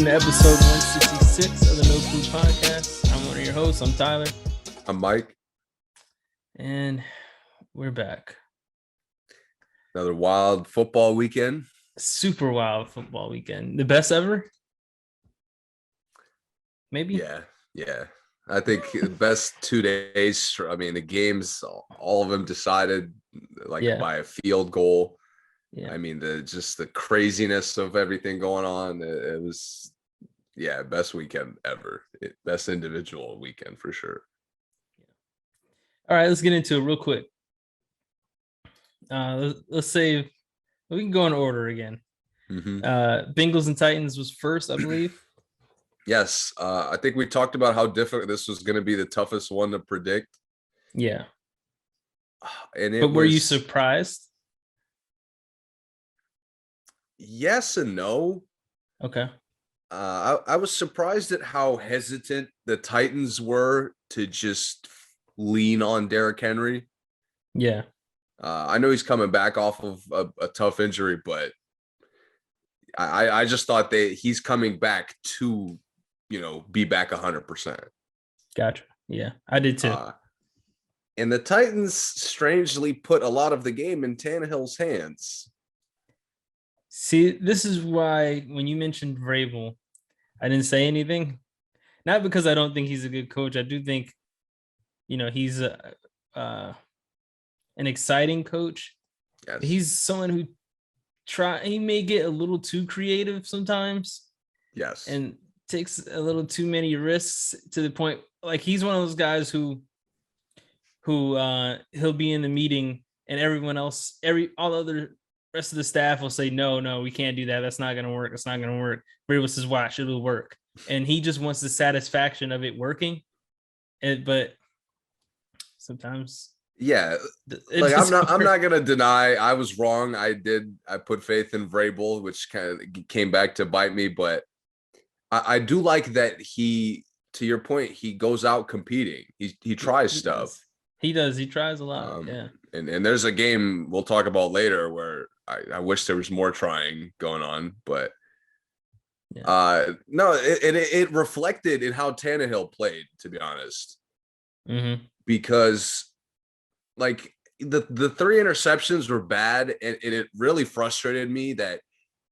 Welcome to episode 166 of the No Clue Podcast. I'm one of your hosts. I'm Tyler. I'm Mike. And we're back. Another wild football weekend. Super wild football weekend. The best ever? Maybe? Yeah. I think the best 2 days. I mean, the games, all of them decided by a field goal. Yeah. I mean, the craziness of everything going on. It was, best weekend ever. Best individual weekend for sure. All right, let's get into it real quick. Let's say we can go in order again. Mm-hmm. Bengals and Titans was first, I believe. Yes. I think we talked about how difficult this was going to be, the toughest one to predict. Yeah. But were you surprised? Yes and no. Okay. I was surprised at how hesitant the Titans were to just lean on Derrick Henry. Yeah. I know he's coming back off of a tough injury, but I just thought he's coming back to, be back 100%. Gotcha. Yeah, I did too. And the Titans strangely put a lot of the game in Tannehill's hands. See, this is why when you mentioned Vrabel, I didn't say anything. Not because I don't think he's a good coach. I do think, he's an exciting coach. Yes. He's someone who he may get a little too creative sometimes. Yes. And takes a little too many risks to the point. Like, he's one of those guys who he'll be in the meeting and everyone else, all the other rest of the staff will say, no, we can't do that. That's not going to work. It's not going to work. Vrabel says, watch, it'll work. And he just wants the satisfaction of it working. But sometimes. Yeah. I'm not going to deny I was wrong. I put faith in Vrabel, which kind of came back to bite me. But I do like that he, to your point, he goes out competing. He tries stuff. He does. He tries a lot. Yeah. And there's a game we'll talk about later where I wish there was more trying going on, but no, it reflected in how Tannehill played, to be honest. Mm-hmm. Because the 3 interceptions were bad, and it really frustrated me that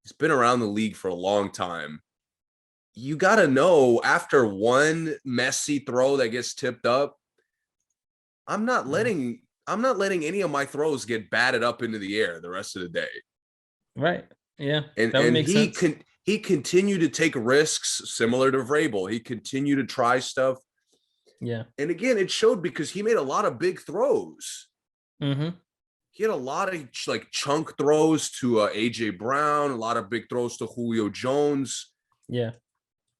he's been around the league for a long time. You got to know, after one messy throw that gets tipped up, I'm not letting any of my throws get batted up into the air the rest of the day. Right. Yeah. And he continued to take risks similar to Vrabel. He continued to try stuff. Yeah. And again, it showed because he made a lot of big throws. Mm-hmm. He had a lot of chunk throws to AJ Brown, a lot of big throws to Julio Jones. Yeah.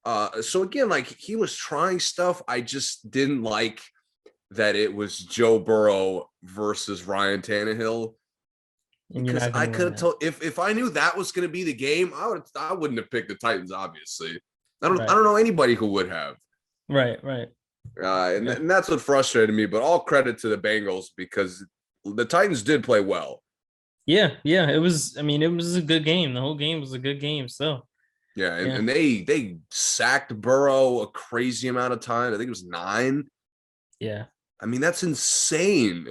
So again, he was trying stuff. I just didn't like that it was Joe Burrow versus Ryan Tannehill, because I could have told, if I knew that was going to be the game, I wouldn't have picked the Titans. Obviously, I don't know anybody who would have. Right. And that's what frustrated me. But all credit to the Bengals, because the Titans did play well. Yeah. It was. I mean, it was a good game. The whole game was a good game. So. Yeah, and they sacked Burrow a crazy amount of time. I think it was 9. Yeah. I mean, that's insane.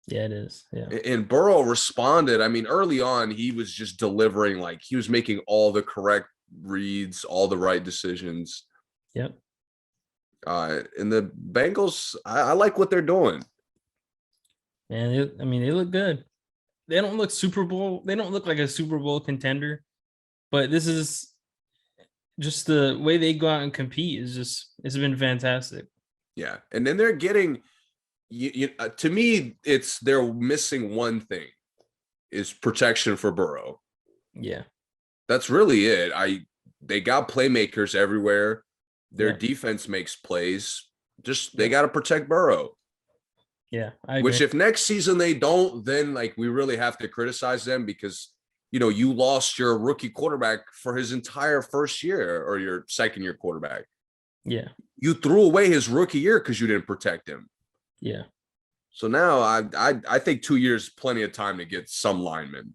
Yeah, it is. Yeah. And Burrow responded. I mean, early on, he was just delivering, he was making all the correct reads, all the right decisions. Yep. And the Bengals, I like what they're doing. Man, they look good. They don't look Super Bowl. They don't look like a Super Bowl contender, but this is just the way they go out and compete it's been fantastic. Yeah. And then they're getting, to me, they're missing one thing, is protection for Burrow. Yeah. That's really it. They got playmakers everywhere. Their defense makes plays. They got to protect Burrow. Yeah. I agree. Which, if next season they don't, then we really have to criticize them, because you lost your rookie quarterback for his entire first year, or your second year quarterback. Yeah. You threw away his rookie year because you didn't protect him. Yeah. So now I think 2 years, plenty of time to get some linemen.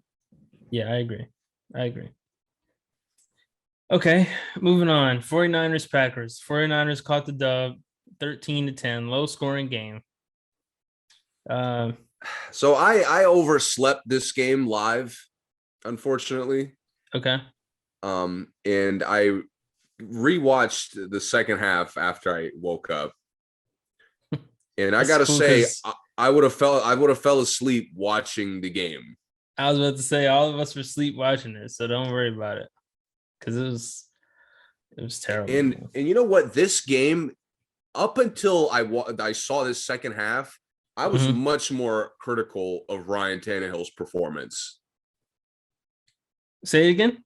Yeah, I agree. Okay, moving on. 49ers Packers. 49ers caught the dub 13-10, low scoring game. Um, So I overslept this game live, unfortunately. okay. And I rewatched the second half after I woke up. And I That's gotta cool say, because I would have fell asleep watching the game. I was about to say all of us were sleep watching it, so don't worry about it. Because it was And terrible. you know what? This game, up until I saw this second half, I was Mhm. much more critical of Ryan Tannehill's performance. Say it again.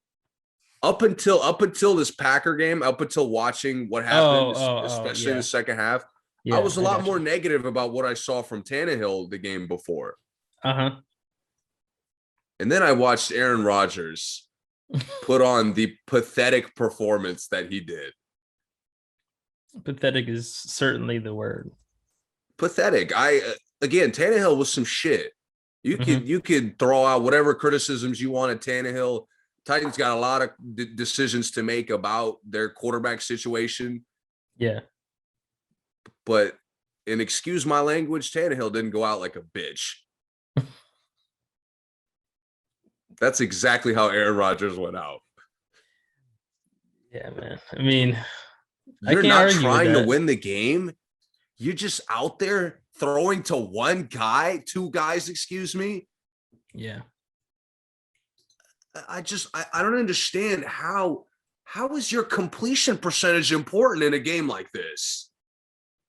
Up until this Packer game, up until watching what happened, especially in the Yeah. second half, I Yeah, was a I lot got more you. negative about what I saw from Tannehill the game before. Uh-huh. And then I watched Aaron Rodgers put on the pathetic performance that he did. Pathetic is certainly the word. Pathetic. Again, Tannehill was some shit. You could Mhm. you could throw out whatever criticisms you want at Tannehill. Titans got a lot of decisions to make about their quarterback situation, Yeah. but and excuse my language, Tannehill didn't go out like a bitch. That's exactly how Aaron Rodgers went out. Yeah, man. I mean, I You're can't not argue with trying to that. win the game. You're just out there throwing to two guys, excuse me. Yeah. I don't understand how is your completion percentage important in a game like this?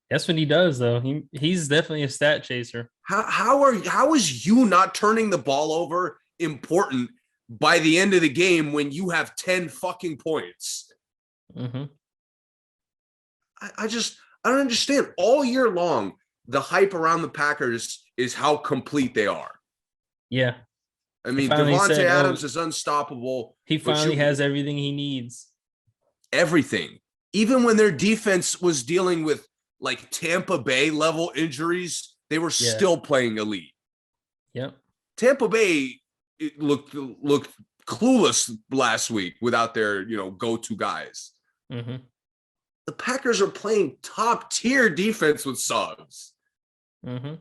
That's what he does though. He's definitely a stat chaser. How is you not turning the ball over important by the end of the game when you have 10 fucking points? Mhm. I don't understand. All year long, the hype around the Packers is how complete they are. Yeah. I He mean, finally Devontae said, "Oh, Adams is unstoppable, he but finally has everything he needs." everything. Even when their defense was dealing with like Tampa Bay level injuries, they were Yeah. still playing elite. Yep. Tampa Bay looked clueless last week without their go-to guys. Mhm. The Packers are playing top tier defense with subs, Mhm.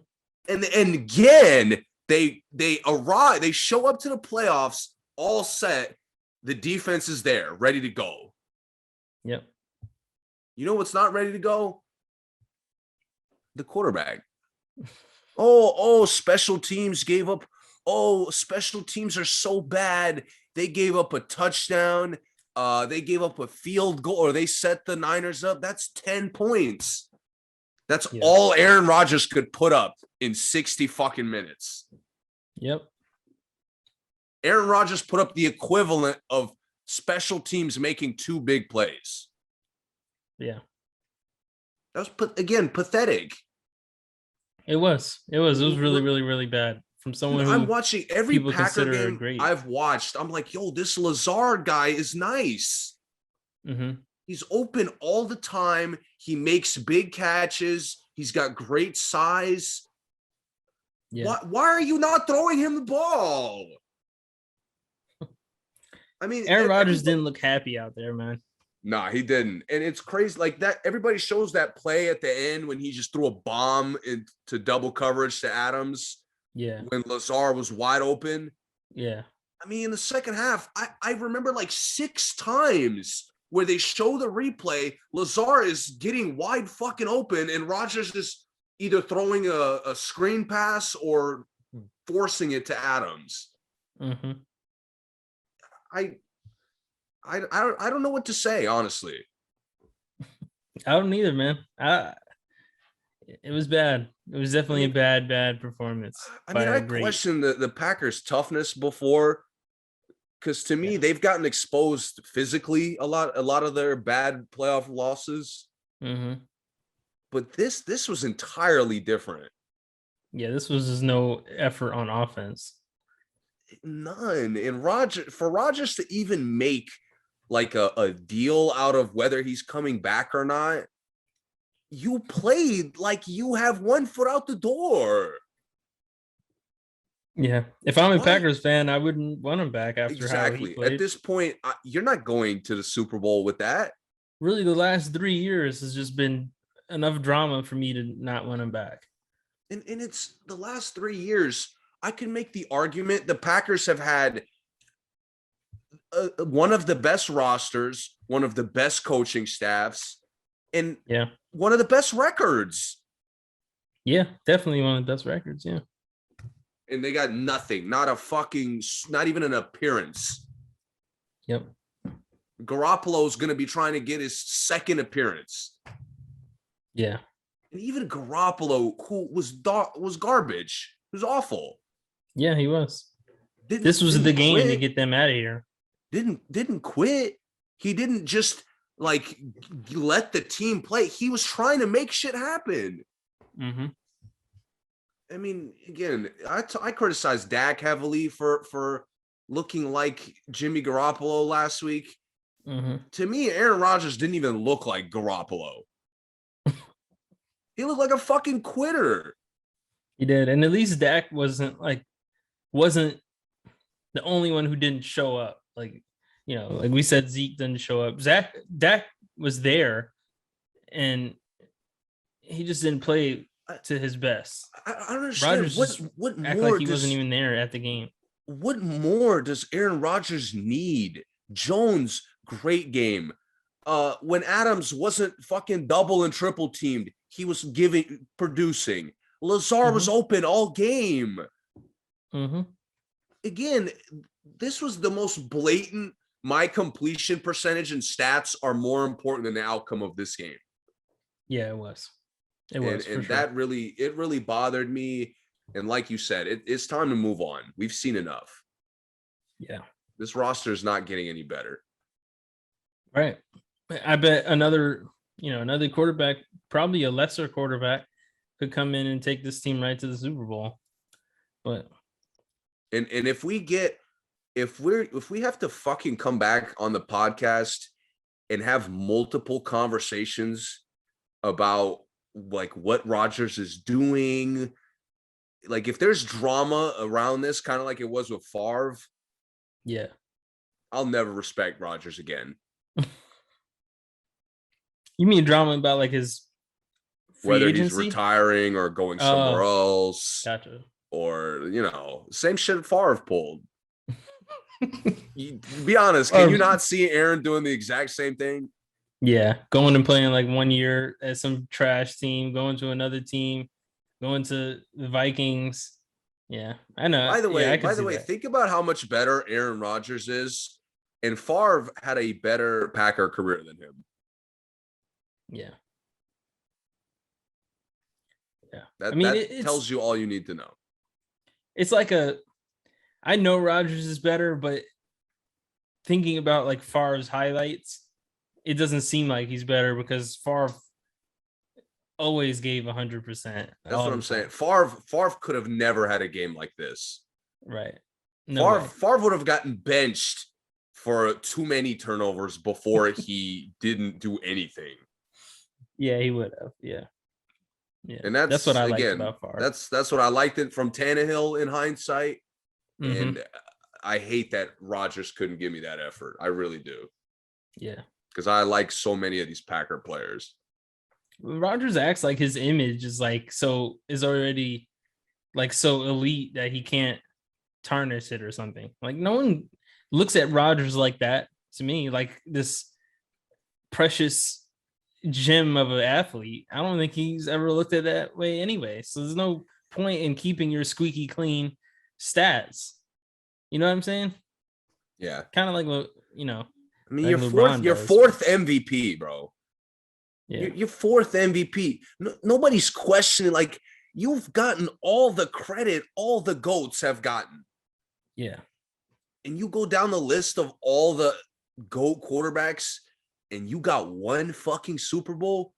and again they arrive. They show up to the playoffs all set. The defense is there, ready to go. Yep. You know what's not ready to go? The quarterback. Oh, special teams gave up. Oh, special teams are so bad. They gave up a touchdown. They gave up a field goal, or they set the Niners up. That's 10 points. That's Yeah. all Aaron Rodgers could put up in 60 fucking minutes. Yep. Aaron Rodgers put up the equivalent of special teams making two big plays. Yeah. That was, again, pathetic. It was. It was. It was really, really, really bad from Dude, someone I'm who watching every people Packer consider game great. I've watched. I'm like, yo, this Lazard guy is nice. Mhm. He's open all the time. He makes big catches. He's got great size. Yeah. Why are you not throwing him the ball? I mean, Aaron Rodgers everybody. didn't look happy out there, man. Nah, he didn't. And it's crazy. Like that, everybody shows that play at the end when he just threw a bomb into double coverage to Adams Yeah. when Lazard was wide open. Yeah. I mean, in the second half, I remember like 6 times where they show the replay. Lazard is getting wide fucking open, and Rodgers is either throwing a screen pass or forcing it to Adams. Mhm. I I don't know what to say, honestly. I don't either, man. It was bad. It was I definitely a mean, bad performance by I a great. questioned the Packers' toughness before, because to me Yeah. they've gotten exposed physically a lot of their bad playoff losses. Mhm. But this was entirely different. Yeah, this was just no effort on offense. None. And Rodgers to even make like a deal out of whether he's coming back or not, you played like you have one foot out the door. Yeah. If I'm a Why? Packers fan, I wouldn't want him back after how he Exactly. At played. this point, you're not going to the Super Bowl with that. Really, the last 3 years has just been enough drama for me to not want him back. And it's the last 3 years. I can make the argument the Packers have had one of the best rosters, one of the best coaching staffs, and Yeah. one of the best records. Yeah. Definitely one of the best records. Yeah. And they got nothing, not even an appearance. Yep. Garoppolo's going to be trying to get his second appearance. Yeah. And even Garoppolo, who was garbage, was awful. Yeah, he was. This was the game quit. to get them out of here. Didn't quit. He didn't just like let the team play. He was trying to make shit happen. Mm-hmm. I mean, again, I criticized Dak heavily for looking like Jimmy Garoppolo last week. Mm-hmm. To me, Aaron Rodgers didn't even look like Garoppolo. He looked like a fucking quitter. He did. And at least Dak wasn't the only one who didn't show up. Like, like we said, Zeke didn't show up. Dak was there, and he just didn't play to his best. I don't understand. Rodgers what act more like he wasn't even there at the game. What more does Aaron Rodgers need? Jones, great game. When Adams wasn't fucking double and triple teamed, he was producing. Lazard was open all game. Mm-hmm. Again, this was the most blatant. My completion percentage and stats are more important than the outcome of this game. Yeah, it was. It was, and sure. that really bothered me. And like you said, it's time to move on. We've seen enough. Yeah. This roster is not getting any better. Right. I bet another quarterback, probably a lesser quarterback, could come in and take this team right to the Super Bowl. But if we have to fucking come back on the podcast and have multiple conversations about like what Rodgers is doing, like if there's drama around this, kind of like it was with Favre, yeah, I'll never respect Rodgers again. You mean drama about like his whether agency? He's retiring or going somewhere else. Gotcha. Or, same shit Favre pulled. Be honest, can you not see Aaron doing the exact same thing? Yeah, going and playing like 1 year at some trash team, going to another team, going to the Vikings. Yeah, I know. By the way, think about how much better Aaron Rodgers is, and Favre had a better Packer career than him. Yeah. Yeah. That tells you all you need to know. It's like I know Rodgers is better, but thinking about like Favre's highlights, it doesn't seem like he's better because Favre always gave 100%. That's what I'm saying. Favre could have never had a game like this. Right. Favre would have gotten benched for too many turnovers before he didn't do anything. Yeah, he would have. Yeah. Yeah. And that's what I liked about Favre. That's what I liked it from Tannehill in hindsight. Mm-hmm. And I hate that Rodgers couldn't give me that effort. I really do. Yeah. Because I like so many of these Packer players. Rodgers acts like his image is already like so elite that he can't tarnish it or something. Like no one looks at Rodgers like that to me, like this precious gem of an athlete. I don't think he's ever looked at that way anyway. So there's no point in keeping your squeaky clean stats. You know what I'm saying? Yeah. Kind of like I mean, like your fourth MVP, bro. Yeah. Your fourth MVP. Nobody's questioning. Like, you've gotten all the credit all the GOATs have gotten. Yeah. And you go down the list of all the GOAT quarterbacks and you got one fucking Super Bowl.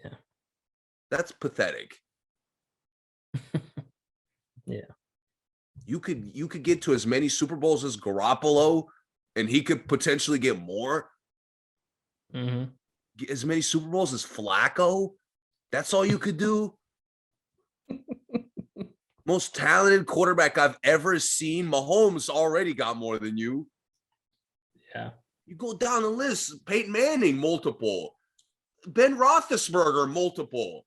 Yeah. That's pathetic. Yeah. You could get to as many Super Bowls as Garoppolo, and he could potentially get more. Mm-hmm. Get as many Super Bowls as Flacco. That's all you could do. most talented quarterback I've ever seen. Mahomes already got more than you. Yeah. You go down the list, Peyton Manning, multiple. Ben Roethlisberger, multiple.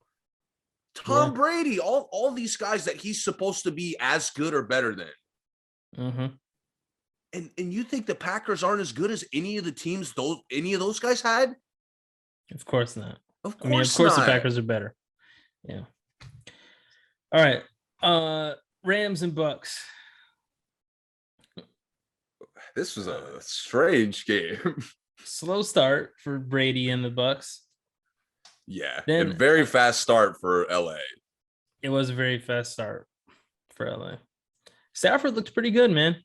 Tom Brady, all these guys that he's supposed to be as good or better than. Mm-hmm. And you think the Packers aren't as good as any of the teams any of those guys had? Of course not. Of course, I mean, of course not. the Packers are better. Yeah. All right. Rams and Bucks. This was a strange game. Slow start for Brady and the Bucks. Yeah. Then and very fast start for LA. It was a very fast start for LA. Stafford looked pretty good, man.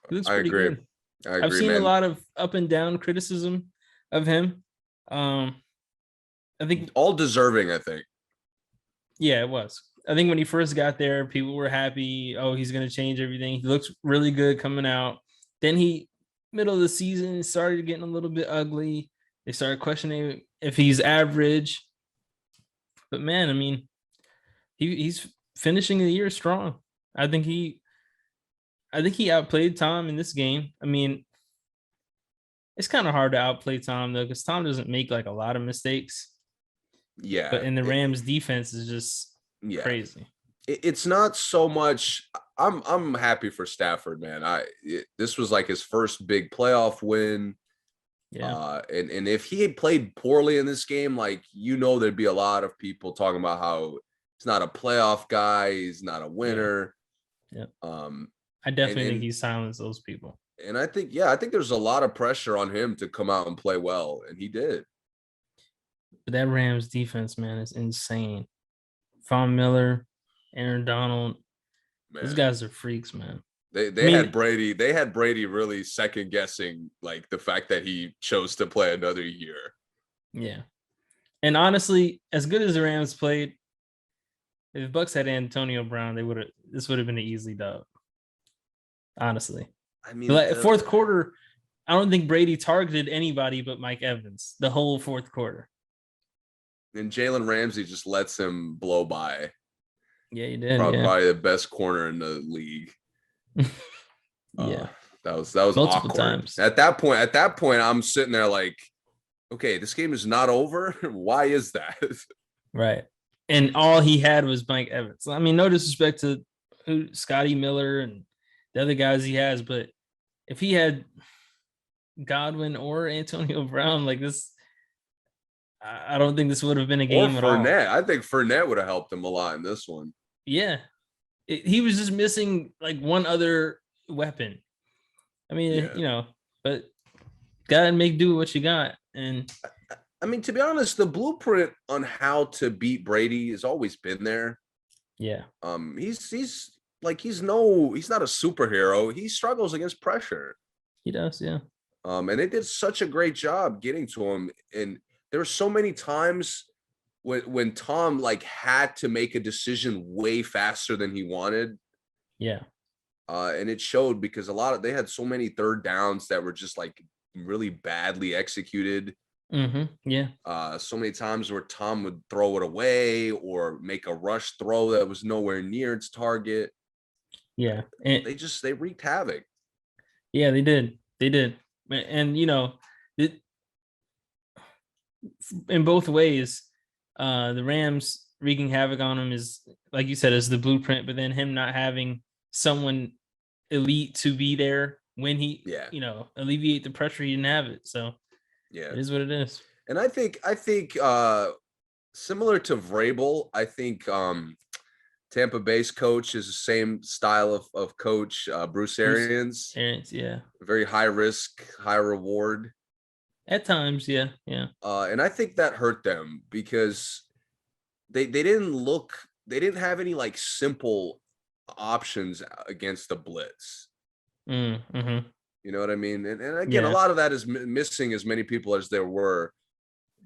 He looks pretty good. I've seen a lot of up and down criticism of him. I think all deserving, I think. Yeah, it was. I think when he first got there, people were happy. Oh, he's going to change everything. He looks really good coming out. Then middle of the season, started getting a little bit ugly. They started questioning if he's average. But man, I mean, he's finishing the year strong. I think he outplayed Tom in this game. I mean, it's kind of hard to outplay Tom though, because Tom doesn't make like a lot of mistakes. Yeah. But in the Rams defense is just crazy. It's not so much. I'm happy for Stafford, man. This was like his first big playoff win. Yeah. And if he had played poorly in this game, like, there'd be a lot of people talking about how he's not a playoff guy, he's not a winner. Yeah. I definitely think he silenced those people. And I think there's a lot of pressure on him to come out and play well, and he did. But that Rams defense, man, is insane. Von Miller, Aaron Donald, those guys are freaks, man. They had Brady really second guessing like the fact that he chose to play another year. Yeah. And honestly, as good as the Rams played, if the Bucks had Antonio Brown, this would have been an easy dub. Honestly. I mean, fourth quarter, I don't think Brady targeted anybody but Mike Evans the whole fourth quarter. And Jalen Ramsey just lets him blow by. Yeah, he did. Probably the best corner in the league. Yeah, that was multiple awkward. times. At that point, I'm sitting there like, okay, this game is not over. Why is that? Right. And all he had was Mike Evans. I mean, no disrespect to Scotty Miller and the other guys he has, but if he had Godwin or Antonio Brown like this, I don't think this would have been a game at all. I think Fournette would have helped him a lot in this one. Yeah. He was just missing like one other weapon. I mean, but gotta make do with what you got. And I mean, to be honest, the blueprint on how to beat Brady has always been there. Yeah. He's not a superhero. He struggles against pressure. He does, yeah. And they did such a great job getting to him. And there were so many times when Tom like had to make a decision way faster than he wanted. Yeah. And it showed because they had so many third downs that were just like really badly executed. Mm-hmm. Yeah. So many times where Tom would throw it away or make a rush throw that was nowhere near its target. Yeah. And they wreaked havoc. Yeah, they did. And in both ways, the Rams wreaking havoc on him is, like you said, is the blueprint, but then him not having someone elite to be there when he, alleviate the pressure, he didn't have it. So yeah, it is what it is. And I think similar to Vrabel, I think Tampa Bay's coach is the same style of coach, Bruce Arians. Yeah. Very high risk, high reward. At times, yeah. And I think that hurt them because they didn't have any like simple options against the blitz. Mm-hmm. You know what I mean? And again, a lot of that is missing as many people as there were.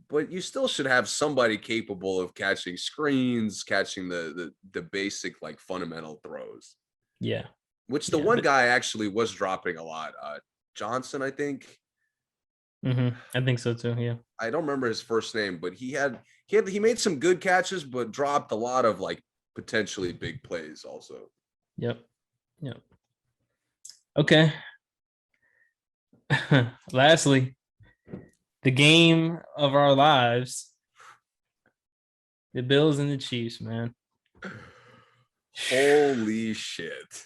But you still should have somebody capable of catching screens, catching the basic like fundamental throws. Yeah. Which the one guy actually was dropping a lot. Johnson, I think. Mm-hmm. I think so too. Yeah. I don't remember his first name, but he made some good catches, but dropped a lot of like potentially big plays also. Yep. Okay. Lastly, the game of our lives, the Bills and the Chiefs, man. Holy shit.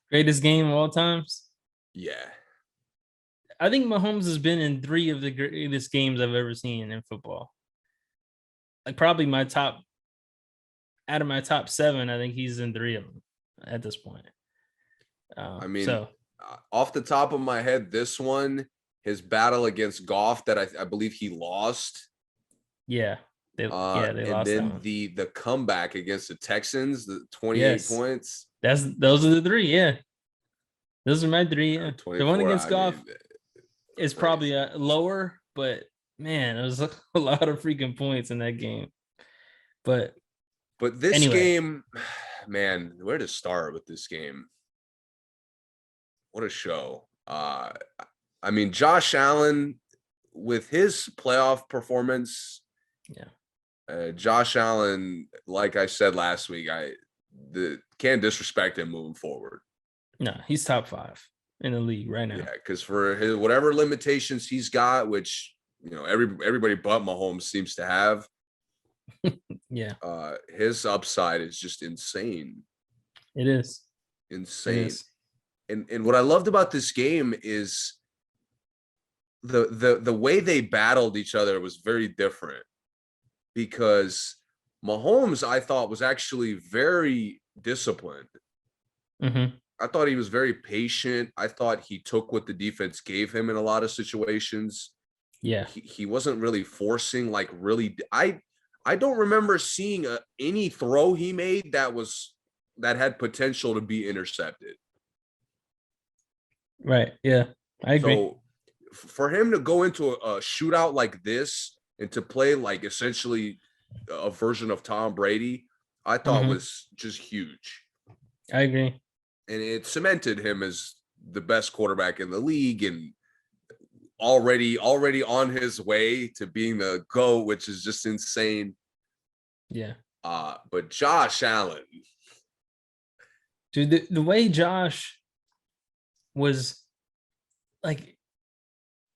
Greatest game of all times. Yeah. I think Mahomes has been in 3 of the greatest games I've ever seen in football. Like probably out of my top 7, I think he's in 3 of them at this point. I mean, off the top of my head, this one, his battle against Goff that I believe he lost. Yeah. They lost and then that one. the comeback against the Texans, the 28 points. Those are the 3, yeah. Those are my 3, yeah. The one against Goff is probably lower, but man, it was a lot of freaking points in that game. But this game, man, where to start with this game? What a show. I mean, Josh Allen with his playoff performance. Yeah. Josh Allen, like I said last week, can't disrespect him moving forward. No, he's top 5 in the league right now. Yeah, because for his whatever limitations he's got, which everybody but Mahomes seems to have. Yeah. His upside is just insane. It is insane. It is. And what I loved about this game is the way they battled each other was very different, because Mahomes, I thought, was actually very disciplined. Mm-hmm. I thought he was very patient. I thought he took what the defense gave him in a lot of situations. Yeah. He wasn't really forcing, like, really. I don't remember seeing any throw he made that had potential to be intercepted. Right. Yeah, I agree. So for him to go into a shootout like this and to play like essentially a version of Tom Brady, I thought was just huge. I agree. And it cemented him as the best quarterback in the league and already on his way to being the GOAT, which is just insane. Yeah. But Josh Allen. Dude, the way Josh was, like,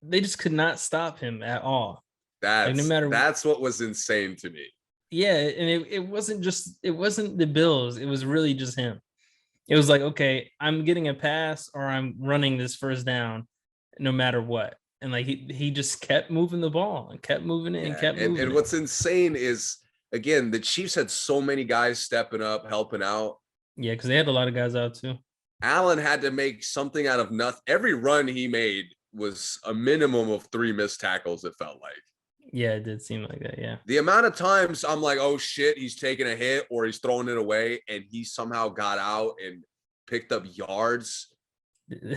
they just could not stop him at all. That's what was insane to me. Yeah, and it wasn't the Bills. It was really just him. It was like, okay, I'm getting a pass or I'm running this first down no matter what. And like he just kept moving the ball and kept moving it and kept moving. And what's insane is, again, the Chiefs had so many guys stepping up, helping out. Yeah, because they had a lot of guys out too. Allen had to make something out of nothing. Every run he made was a minimum of 3 missed tackles, it felt like. Yeah, it did seem like that, yeah. The amount of times I'm like, oh shit, he's taking a hit or he's throwing it away, and he somehow got out and picked up yards.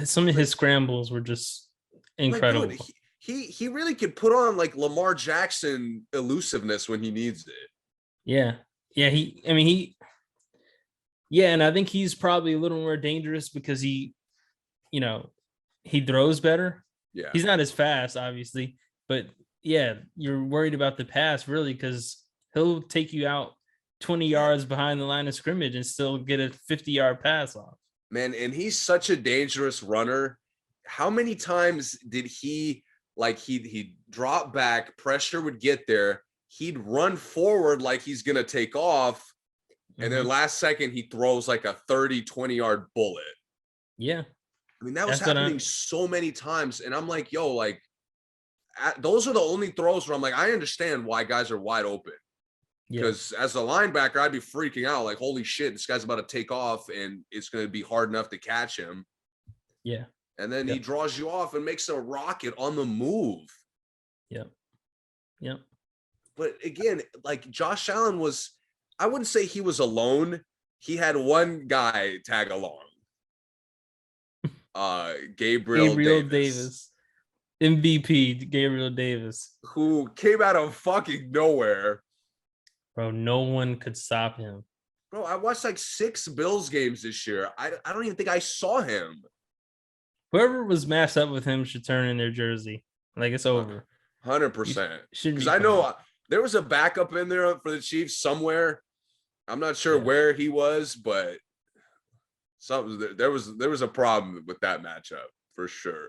Some of his scrambles were just incredible. Like, dude, he really could put on like Lamar Jackson elusiveness when he needs it. Yeah. Yeah, and I think he's probably a little more dangerous because he throws better. Yeah. He's not as fast, obviously, but yeah, you're worried about the pass really because he'll take you out 20 yards behind the line of scrimmage and still get a 50-yard pass off. Man, and he's such a dangerous runner. How many times did he'd drop back, pressure would get there, he'd run forward like he's going to take off, and then last second he throws like a 20-yard bullet. Yeah. I mean, that was happening so many times, and I'm like, yo, like, those are the only throws where I'm like, I understand why guys are wide open. Because as a linebacker, I'd be freaking out like, holy shit, this guy's about to take off and it's going to be hard enough to catch him. Yeah. And then he draws you off and makes a rocket on the move. Yep. Yep. But again, like, Josh Allen was, I wouldn't say he was alone. He had one guy tag along. Gabriel Davis. MVP Gabriel Davis, who came out of fucking nowhere. Bro, no one could stop him. Bro, I watched like 6 Bills games this year. I don't even think I saw him. Whoever was matched up with him should turn in their jersey. Like, it's over. 100%. Because I know there was a backup in there for the Chiefs somewhere. I'm not sure where he was, but there was a problem with that matchup for sure.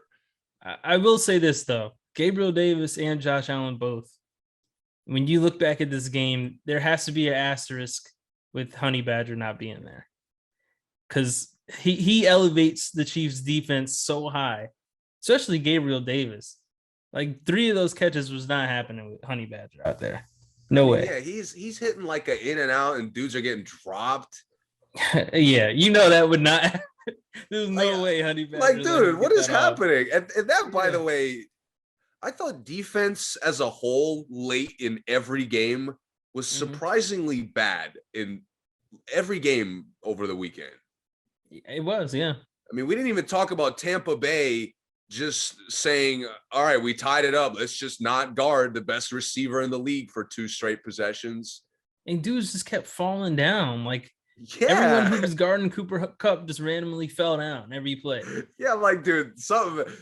I will say this though, Gabriel Davis and Josh Allen both. When you look back at this game, there has to be an asterisk with Honey Badger not being there, because he elevates the Chiefs' defense so high, especially Gabriel Davis. Like 3 of those catches was not happening with Honey Badger out there. No way. Yeah, he's hitting like an in and out, and dudes are getting dropped. Yeah, that would not. There's no way Honey Badger. Like, dude, what is happening? And that, by the way, I thought defense as a whole late in every game was surprisingly bad in every game over the weekend. It was, yeah. I mean, we didn't even talk about Tampa Bay just saying, all right, we tied it up. Let's just not guard the best receiver in the league for 2 straight possessions. And dudes just kept falling down. Like, everyone who was guarding Cooper Kupp just randomly fell down every play. Yeah, like, dude,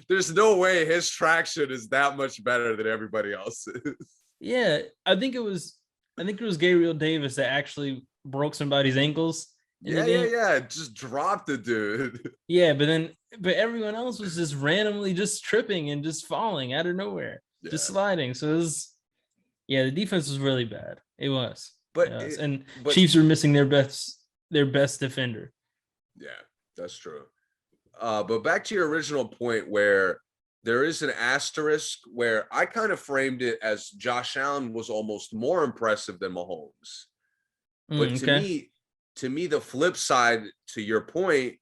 there's no way his traction is that much better than everybody else's. Yeah, I think it was Gabriel Davis that actually broke somebody's ankles. Yeah. Just dropped the dude. Yeah, but everyone else was just randomly just tripping and just falling out of nowhere, just sliding. So it was, the defense was really bad. It was. But Chiefs were missing their best defender. Yeah, that's true. But back to your original point, where there is an asterisk, where I kind of framed it as Josh Allen was almost more impressive than Mahomes. But to me, the flip side to your point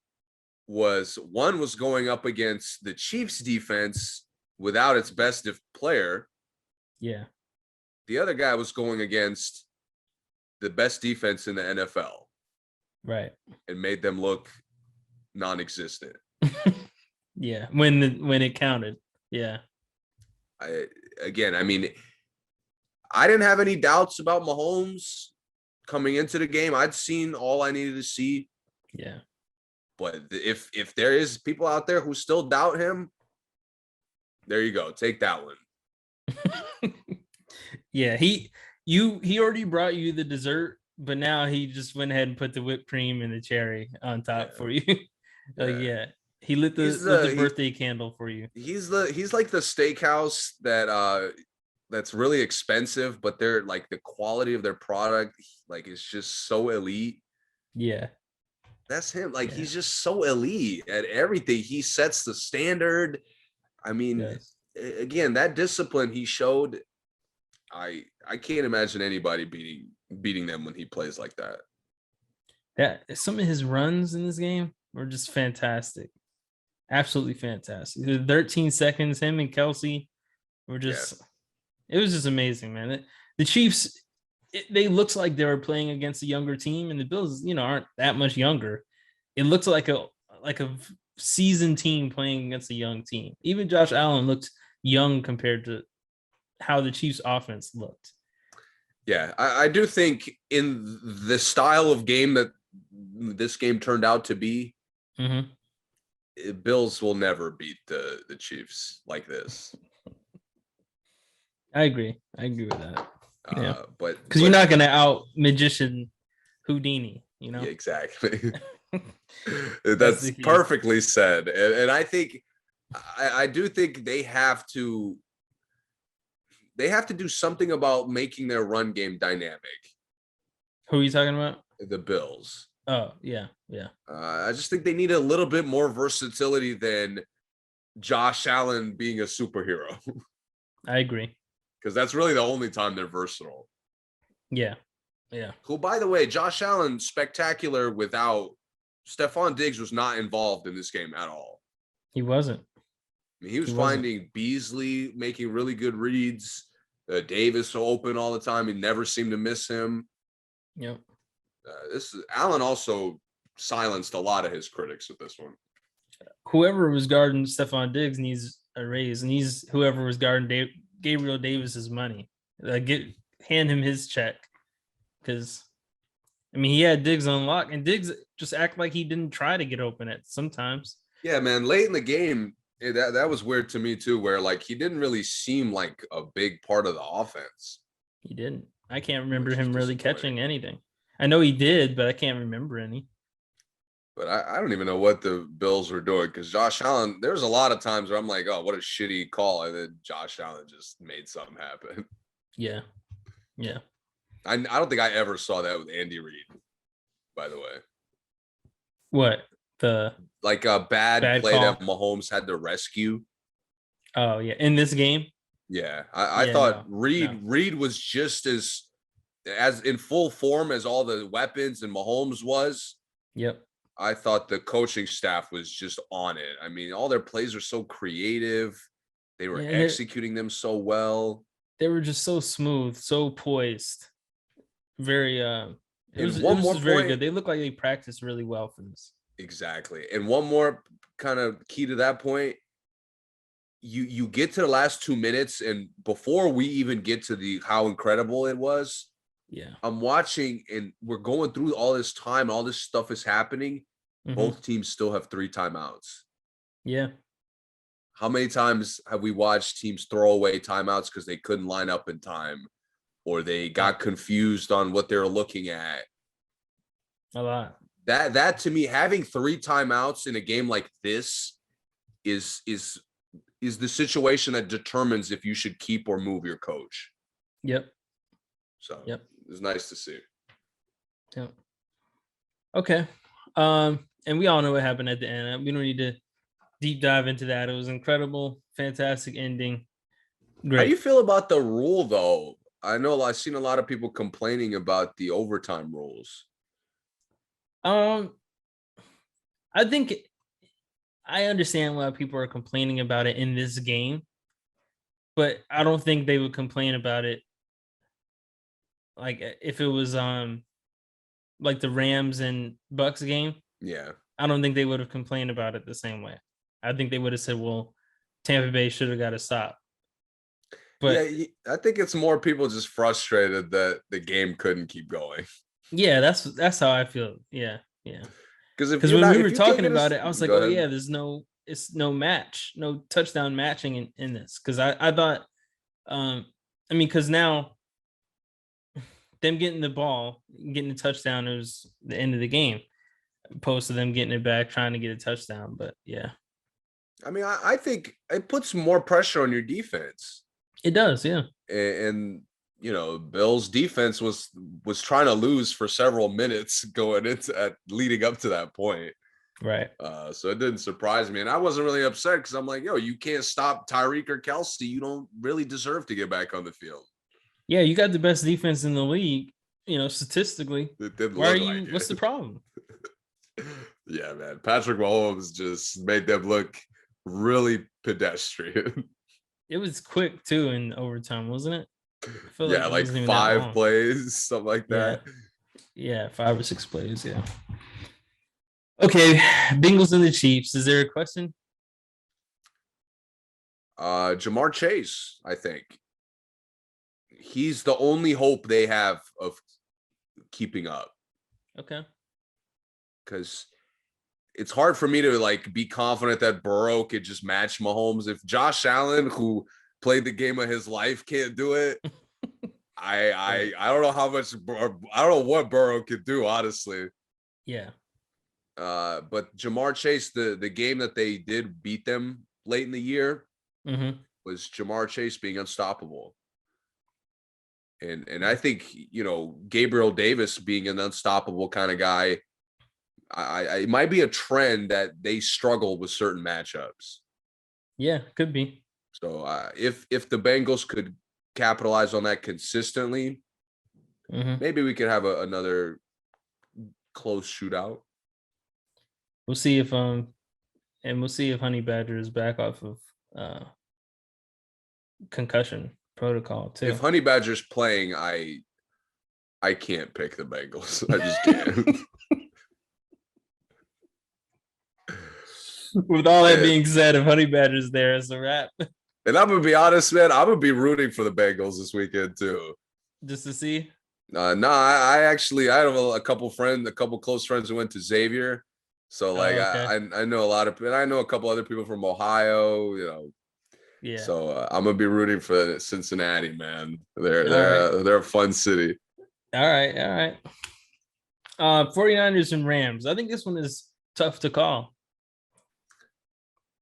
was one was going up against the Chiefs defense without its best player. Yeah. The other guy was going against the best defense in the NFL. Right. And made them look non-existent. Yeah. When it counted. Yeah. I mean, I didn't have any doubts about Mahomes coming into the game. I'd seen all I needed to see. Yeah. But if there is people out there who still doubt him, there you go. Take that one. Yeah, he already brought you the dessert, but now he just went ahead and put the whipped cream and the cherry on top for you. He lit the birthday candle for you. He's like the steakhouse that's really expensive, but they're like the quality of their product like is just so elite. Yeah. That's him. Like, he's just so elite at everything. He sets the standard. I mean, again, that discipline he showed, I can't imagine anybody beating them when he plays like that. Some of his runs in this game were just fantastic. Absolutely fantastic. The 13 seconds, him and Kelsey were just it was just amazing, man. The Chiefs, they looked like they were playing against a younger team, and the Bills, aren't that much younger. It looked like a seasoned team playing against a young team. Even Josh Allen looked young compared to how the Chiefs offense looked. Yeah, I do think in the style of game that this game turned out to be, Bills will never beat the Chiefs like this. I agree with that. But because you're not going to out magician Houdini, Yeah, exactly. That's perfectly said. And I think I do think they have to do something about making their run game dynamic. Who are you talking about? The Bills. Oh, yeah. I just think they need a little bit more versatility than Josh Allen being a superhero. I agree. Because that's really the only time they're versatile. Yeah. Who, by the way, Josh Allen, spectacular without Stephon Diggs was not involved in this game at all. He wasn't. I mean, he was finding Beasley making really good reads. Davis open all the time. He never seemed to miss him. Yep. Allen also silenced a lot of his critics with this one. Whoever was guarding Stephon Diggs needs a raise, and whoever was guarding Gabriel Davis's money. Hand him his check, because he had Diggs on lock, and Diggs just act like he didn't try to get open at sometimes. Yeah, man. Late in the game, that was weird to me too, where like he didn't really seem like a big part of the offense. He didn't. I can't remember him really catching anything. I know he did, but I can't remember any. But I don't even know what the Bills were doing because Josh Allen, there's a lot of times where I'm like, oh, what a shitty call. And then Josh Allen just made something happen. Yeah. Yeah. I don't think I ever saw that with Andy Reid, by the way. What? The Like a bad bad play call? that Mahomes had to rescue. Oh, yeah. In this game? Yeah. I Yeah, thought no. Reid was just as in full form as all the weapons and Mahomes was. Yep. I thought the coaching staff was just on it. I mean, all their plays are so creative. They were Yeah, and executing them so well. they were just so smooth, so poised. Very And it one was more just very point, good. They look like they practiced really well for this. exactly. And one more kind of key to that point, you get to the last 2 minutes, and before we even get to the how incredible it was, Yeah. I'm watching and we're going through all this time, all this stuff is happening. Mm-hmm. Both teams still have 3 timeouts. Yeah. How many times have we watched teams throw away timeouts because they couldn't line up in time or they Yeah. got confused on what they're looking at? A lot. That to me, having 3 timeouts in a game like this is the situation that determines if you should keep or move your coach. Yep. So Yep. it's nice to see. Yep. Okay. And we all know what happened at the end. We don't need to deep dive into that. It was incredible, fantastic ending. How do Great. you feel about the rule though? I know I've seen a lot of people complaining about the overtime rules. Um, I think I understand why people are complaining about it in this game, but I don't think they would complain about it like if it was like the Rams and Bucks game. Yeah. I don't think they would have complained about it the same way. I think they would have said, "Well, Tampa Bay should have got to stop." Yeah, But I think it's more people just frustrated that the game couldn't keep going. yeah, that's how I feel. Yeah, yeah. Because Because when we were if you can't talking get about it, I was like, go "Oh ahead. yeah, it's no match, no touchdown matching in this." Because I thought, I mean, because now them getting the ball, getting the touchdown, it was the end of the game, opposed to them getting it back, trying to get a touchdown. But yeah, I mean, I think it puts more pressure on your defense. it does. Yeah, And you know, Bill's defense was trying to lose for several minutes going into leading up to that point. right. So it didn't surprise me. And I wasn't really upset because I'm like, yo, you can't stop Tyreek or Kelsey. You don't really deserve to get back on the field. Yeah, you got the best defense in the league, statistically. It didn't Why are look you like what's the it. problem? Yeah, man. Patrick Mahomes just made them look really pedestrian. It was quick too in overtime, wasn't it? I feel like Yeah, it like wasn't even that 5 long. plays, something like Yeah. that. Yeah, 5 or 6 plays. Yeah. Okay. Bengals and the Chiefs. Is there a question? Jamar Chase, I think. He's the only hope they have of keeping up Okay. because it's hard for me to like be confident that Burrow could just match Mahomes. If Josh Allen, who played the game of his life, can't do it, I don't know how much I don't know what Burrow could do, honestly. Yeah. But Jamar Chase, the game that they did beat them late in the year Mm-hmm. was Jamar Chase being unstoppable. And I think, Gabriel Davis being an unstoppable kind of guy, it might be a trend that they struggle with certain matchups. Yeah, could be. So if the Bengals could capitalize on that consistently, Mm-hmm. maybe we could have another close shootout. We'll see if and we'll see if Honey Badger is back off of concussion protocol too. If Honey Badger's playing, I can't pick the Bengals. I just can't. With all that being said, if Honey Badger's there, it's a wrap. And I'm gonna be honest, man. I'm gonna be rooting for the Bengals this weekend too. Just to see. No, I actually I have a couple close friends who went to Xavier, so like Oh, okay. I know a lot of, and I know a couple other people from Ohio, Yeah. So I'm gonna be rooting for Cincinnati, man. All right. They're a fun city. All right. All right. 49ers and Rams. I think this one is tough to call.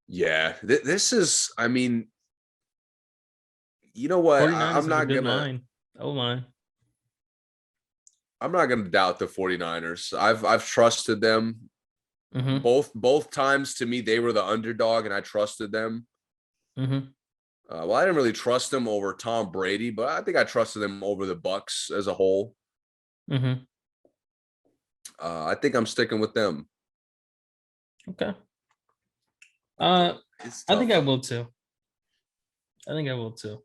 Yeah, this is. I mean, you know what? 49ers have a good line. Oh line. I'm not gonna doubt the 49ers. I've trusted them Mm-hmm. both times. To me, they were the underdog, and I trusted them. Mm-hmm. Well, I didn't really trust them over Tom Brady, but I think I trusted them over the Bucks as a whole. Mm-hmm. I think I'm sticking with them. Okay. It's I think tough. I will too. I think I will too.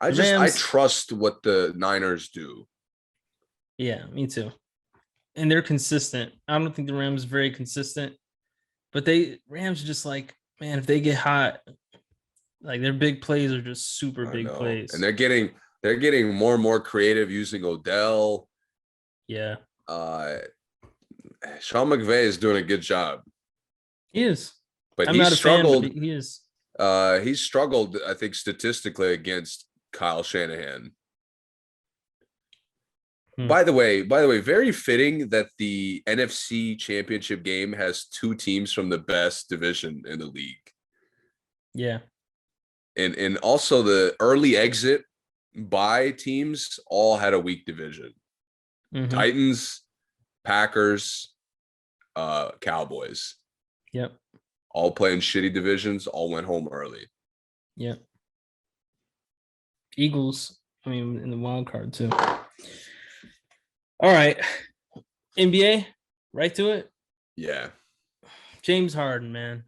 I Rams, trust what the Niners do. yeah, me too. And they're consistent. I don't think the Rams are very consistent, but Rams just like, man, if they get hot, like their big plays are just super I big know, and plays. they're getting more and more creative using Odell. Yeah, Sean McVay is doing a good job, he is. but I'm he not a fan, but struggled. he is. He's struggled, I think, statistically against Kyle Shanahan. By the way, very fitting that the NFC Championship game has two teams from the best division in the league. Yeah. And also the early exit by teams all had a weak division. Mm-hmm. Titans, Packers, Cowboys. Yep. All playing shitty divisions, all went home early. Yep. Eagles, I mean, in the wild card too. All right. NBA, right to it. Yeah. James Harden, man.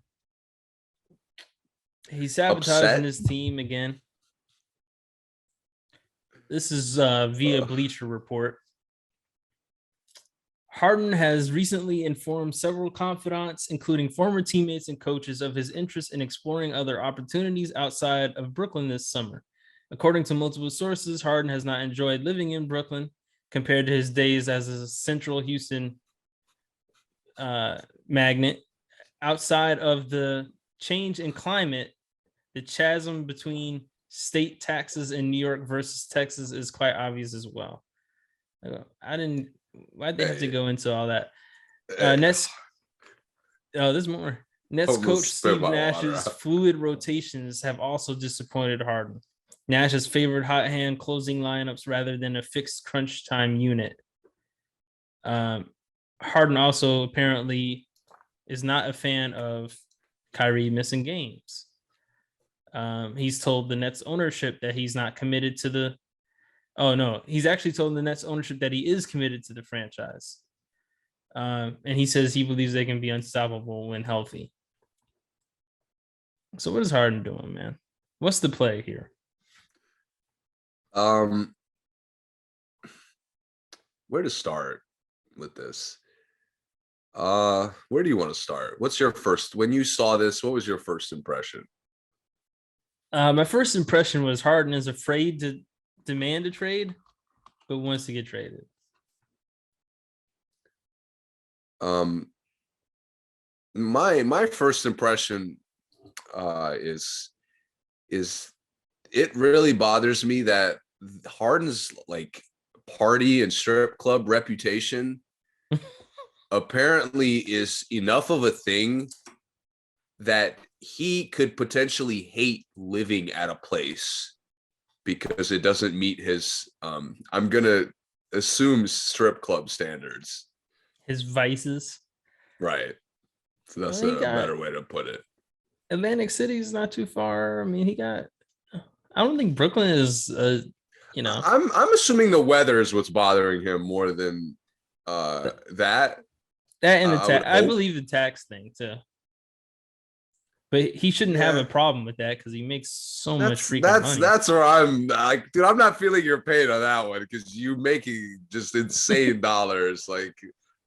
He's sabotaging his team again. This is via Bleacher Report. Harden has recently informed several confidants, including former teammates and coaches, of his interest in exploring other opportunities outside of Brooklyn this summer. According to multiple sources, Harden has not enjoyed living in Brooklyn compared to his days as a central Houston magnet. Outside of the change in climate, the chasm between state taxes in New York versus Texas is quite obvious as well. Why'd they have to go into all that? Nets. Oh, there's more. Nets coach Steve Nash's fluid rotations have also disappointed Harden. Nash has favored hot hand closing lineups rather than a fixed crunch time unit. Harden also apparently is not a fan of Kyrie missing games. He's told the Nets ownership that he's not committed to the. Oh no, he's actually told the Nets ownership that he is committed to the franchise. And he says he believes they can be unstoppable when healthy. So what is Harden doing, man? What's the play here? Where to start with this? Where do you want to start? What's your first, when you saw this, what was your first impression? My first impression was Harden is afraid to demand a trade, but wants to get traded. My first impression is it really bothers me that Harden's like party and strip club reputation apparently is enough of a thing that he could potentially hate living at a place because it doesn't meet his I'm gonna assume strip club standards. His vices. Right. So that's a better way to put it. Atlantic City is not too far. I mean, I don't think Brooklyn is I'm assuming the weather is what's bothering him more than that. That and the tax. I believe the tax thing too. But he shouldn't have a problem with that because he makes so much freaking money. That's where I'm like, dude, I'm not feeling your pain on that one because you making just insane dollars. Like,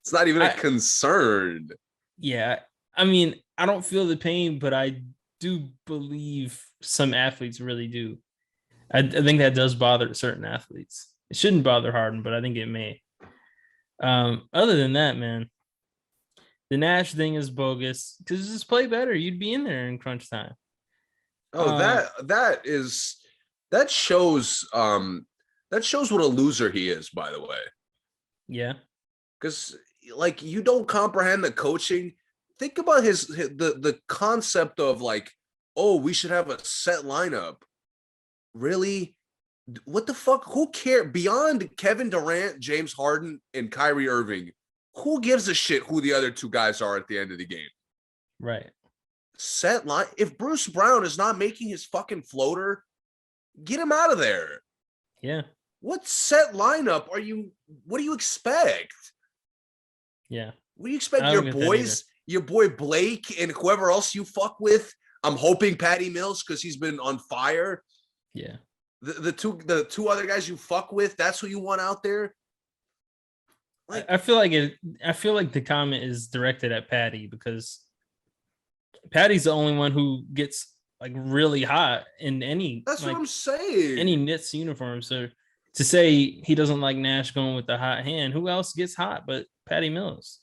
it's not even a concern. Yeah. I mean, I don't feel the pain, but I do believe some athletes really do. I think that does bother certain athletes. It shouldn't bother Harden, but I think it may. Other than that, man, the Nash thing is bogus because just play better. You'd be in there in crunch time. Oh, that shows what a loser he is, by the way. Yeah. Because like you don't comprehend the coaching. Think about the concept of like, oh, we should have a set lineup. Really? What the fuck? Who cares? Beyond Kevin Durant, James Harden, and Kyrie Irving, who gives a shit who the other two guys are at the end of the game? Right. Set line. If Bruce Brown is not making his fucking floater, get him out of there. Yeah. What set lineup are you? What do you expect? Yeah. What do you expect your boys, your boy Blake and whoever else you fuck with? I'm hoping Patty Mills because he's been on fire. Yeah. The two other guys you fuck with, that's who you want out there. Like, I feel like the comment is directed at Patty because Patty's the only one who gets like really hot in any. That's like, what I'm saying. Any Knicks uniform. So to say he doesn't like Nash going with the hot hand, who else gets hot but Patty Mills?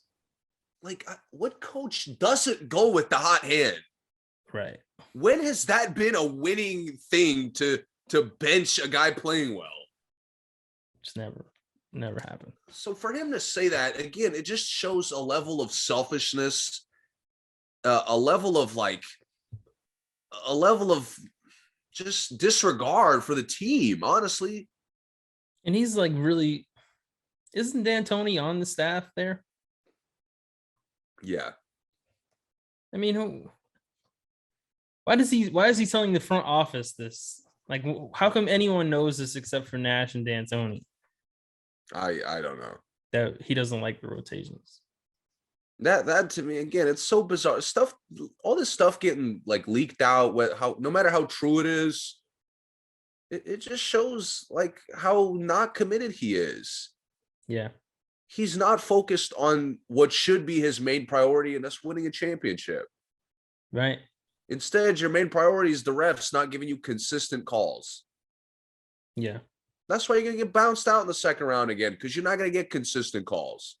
Like, what coach doesn't go with the hot hand? Right. When has that been a winning thing to bench a guy playing well? It's never happened. So for him to say that, again, it just shows a level of selfishness, a level of just disregard for the team, honestly. And he's like, really, isn't D'Antoni on the staff there? Yeah. I mean, why is he telling the front office this? Like, how come anyone knows this except for Nash and D'Antoni? I don't know. That he doesn't like the rotations. That to me, again, it's so bizarre. Stuff, all this stuff getting like leaked out, no matter how true it is, it just shows like how not committed he is. Yeah. He's not focused on what should be his main priority, and that's winning a championship. Right. Instead, your main priority is the refs not giving you consistent calls. Yeah. That's why you're going to get bounced out in the second round again, because you're not going to get consistent calls.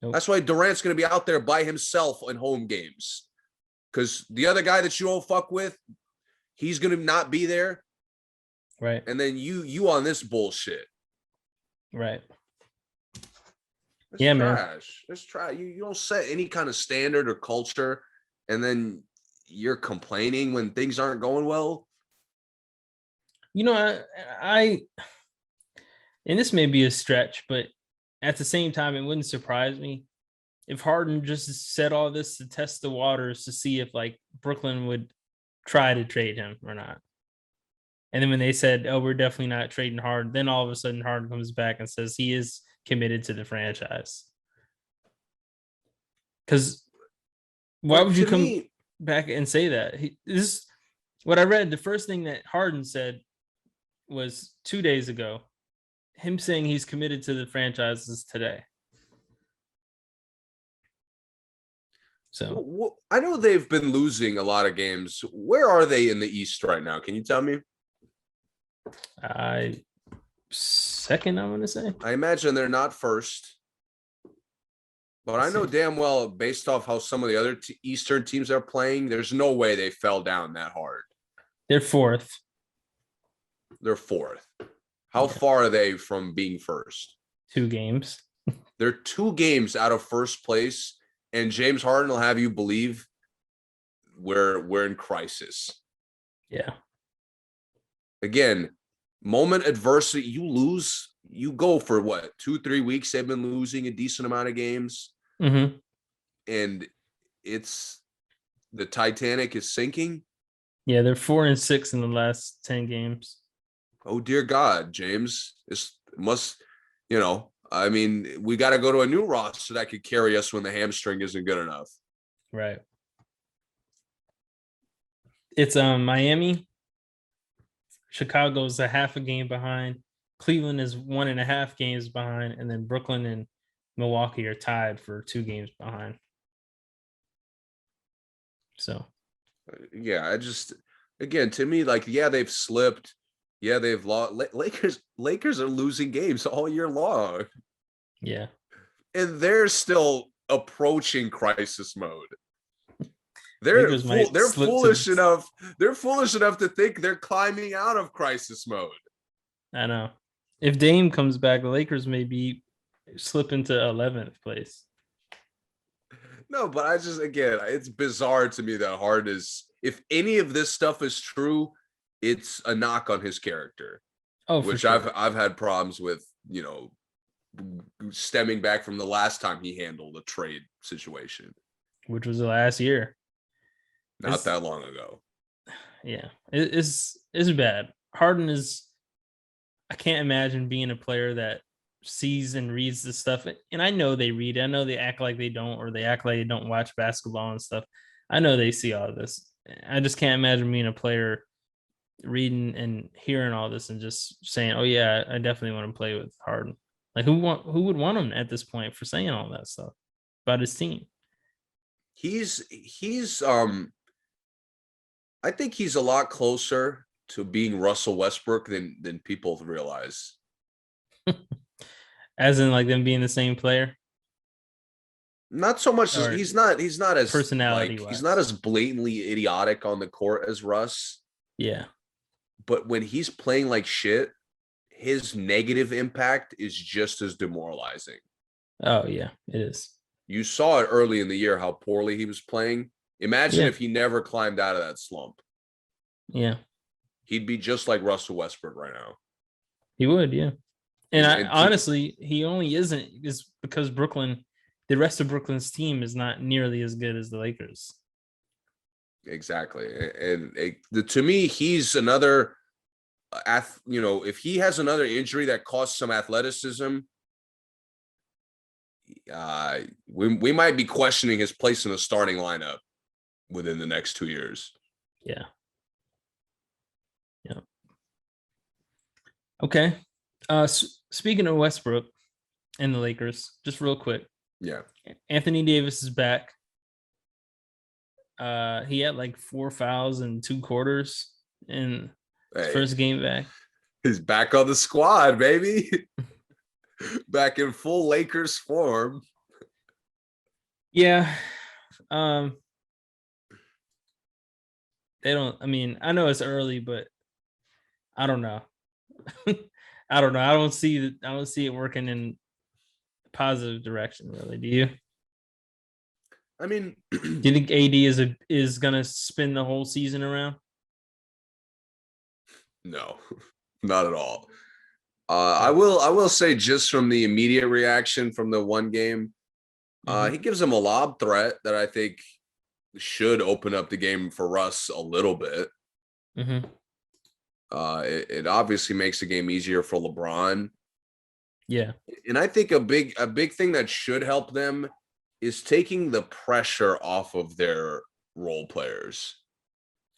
Nope. That's why Durant's going to be out there by himself in home games, because the other guy that you don't fuck with, he's going to not be there. Right. And then you on this bullshit. Right. It's yeah, trash. man. It's trash. You don't set any kind of standard or culture, and then you're complaining when things aren't going well. You know, I and this may be a stretch, but at the same time, it wouldn't surprise me if Harden just said all this to test the waters to see if like Brooklyn would try to trade him or not. And then when they said, "Oh, we're definitely not trading Harden," then all of a sudden Harden comes back and says he is committed to the franchise. Because why would you come back and say that? This what I read. The first thing that Harden said was 2 days ago. Him saying he's committed to the franchises today. So I know they've been losing a lot of games. Where are they in the East right now? Can you tell me? Second, I want to say. I imagine they're not first. But I know damn well, based off how some of the other Eastern teams are playing, there's no way they fell down that hard. They're fourth. They're fourth. How far are they from being first? 2 games. They're 2 games out of first place, and James Harden will have you believe we're in crisis. Yeah. Again, moment adversity, you lose, you go for what, 2-3 weeks. They've been losing a decent amount of games. Mm-hmm. And it's the Titanic is sinking. Yeah, they're 4-6 in the last 10 games. Oh dear God, James. This must, I mean, we got to go to a new roster that could carry us when the hamstring isn't good enough. Right. It's Miami. Chicago's a half a game behind. Cleveland is 1.5 games behind, and then Brooklyn and Milwaukee are tied for 2 games behind. So, yeah, again, to me, like, yeah, they've slipped. Yeah, they've lost. Lakers are losing games all year long. Yeah, and they're still approaching crisis mode. They're foolish enough. They're foolish enough to think they're climbing out of crisis mode. I know. If Dame comes back, the Lakers may slip into 11th place. No, but again, it's bizarre to me that Harden is, if any of this stuff is true, it's a knock on his character, Oh, for which sure. I've had problems with, stemming back from the last time he handled a trade situation. Which was the last year. Not It's that long ago. yeah, it's bad. Harden is. I can't imagine being a player that sees and reads this stuff. And I know they read. I know they act like they don't, or they act like they don't watch basketball and stuff. I know they see all this. I just can't imagine being a player reading and hearing all this and just saying, "Oh yeah, I definitely want to play with Harden." Like who would want him at this point for saying all that stuff about his team? He's I think he's a lot closer to being Russell Westbrook than people realize. As in like them being the same player Not so much as or he's not as personality like he's not wise. as blatantly idiotic on the court as Russ, Yeah. but when he's playing like shit, his negative impact is just as demoralizing. Oh yeah, it is. You saw it early in the year how poorly he was playing. Imagine Yeah. if he never climbed out of that slump. Yeah. He'd be just like Russell Westbrook right now. He would, yeah. And I And to, honestly, he only isn't is because Brooklyn, the rest of Brooklyn's team is not nearly as good as the Lakers. exactly. To me, he's another if he has another injury that costs some athleticism, we might be questioning his place in the starting lineup within the next 2 years. Yeah. Yeah. Okay. Speaking of Westbrook and the Lakers, just real quick. Yeah. Anthony Davis is back. He had like 4 fouls in 2 quarters in his first game back. He's back on the squad, baby. Back in full Lakers form. Yeah. Um they don't, I mean, I know it's early, but I don't know. I don't know. I don't see it working in a positive direction, really. Do you? I mean, Do you think AD is gonna spin the whole season around? no, not at all. I will say just from the immediate reaction from the one game, he gives him a lob threat that I think should open up the game for Russ a little bit. Mm-hmm. It obviously makes the game easier for LeBron. Yeah. And I think a big thing that should help them is taking the pressure off of their role players.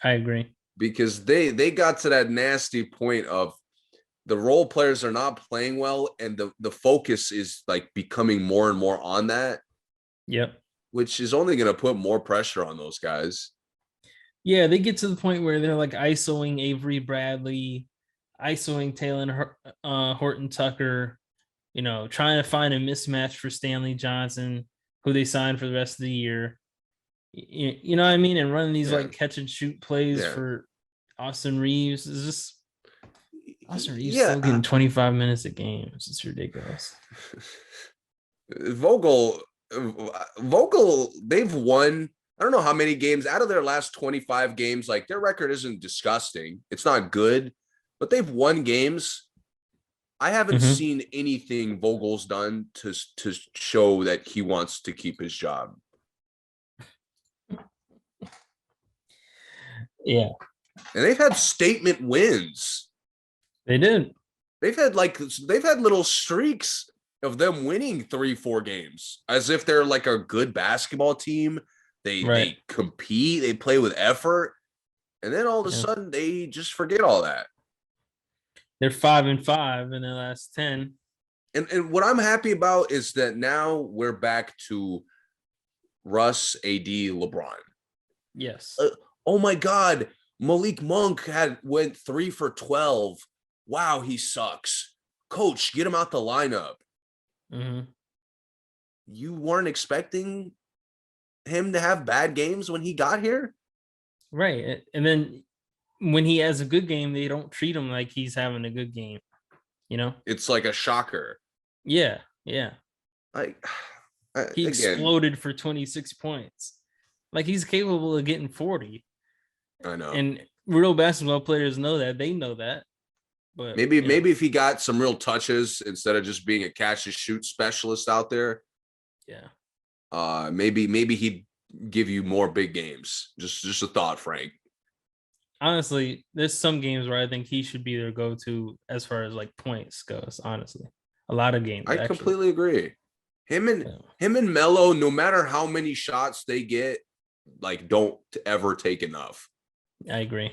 I agree. Because they got to that nasty point of the role players are not playing well, and the focus is like becoming more and more on that. Yep. Which is only going to put more pressure on those guys. Yeah, they get to the point where they're like isoing Avery Bradley, isoing Taylor Horton Tucker, trying to find a mismatch for Stanley Johnson, who they signed for the rest of the year. You know what I mean? And running these like catch and shoot plays for Austin Reeves. Is just Austin Reeves still getting 25 minutes a game. It's just ridiculous. Vogel, they've won, I don't know how many games out of their last 25 games. Like their record isn't disgusting. It's not good, but they've won games. I haven't seen anything Vogel's done to show that he wants to keep his job. Yeah. And they've had statement wins. They did. They've had little streaks of them winning 3-4 games as if they're like a good basketball team. They compete, they play with effort, and then all of a sudden they just forget all that. They're 5-5 in their last 10. And what I'm happy about is that now we're back to Russ, AD, LeBron. Yes. Oh my God, Malik Monk went 3 for 12. Wow, he sucks. Coach, get him out the lineup. Mm-hmm. You weren't expecting him to have bad games when he got here? Right. And then when he has a good game, they don't treat him like he's having a good game. It's like a shocker. Yeah. Yeah. He Again, exploded for 26 points. Like he's capable of getting 40. I know. And real basketball players know that. They know that. But Maybe if he got some real touches instead of just being a catch and shoot specialist out there, maybe he'd give you more big games. Just a thought, Frank. Honestly, there's some games where I think he should be their go-to as far as like points goes. Honestly, a lot of games. I completely agree. Him and Melo, no matter how many shots they get, like don't ever take enough. I agree.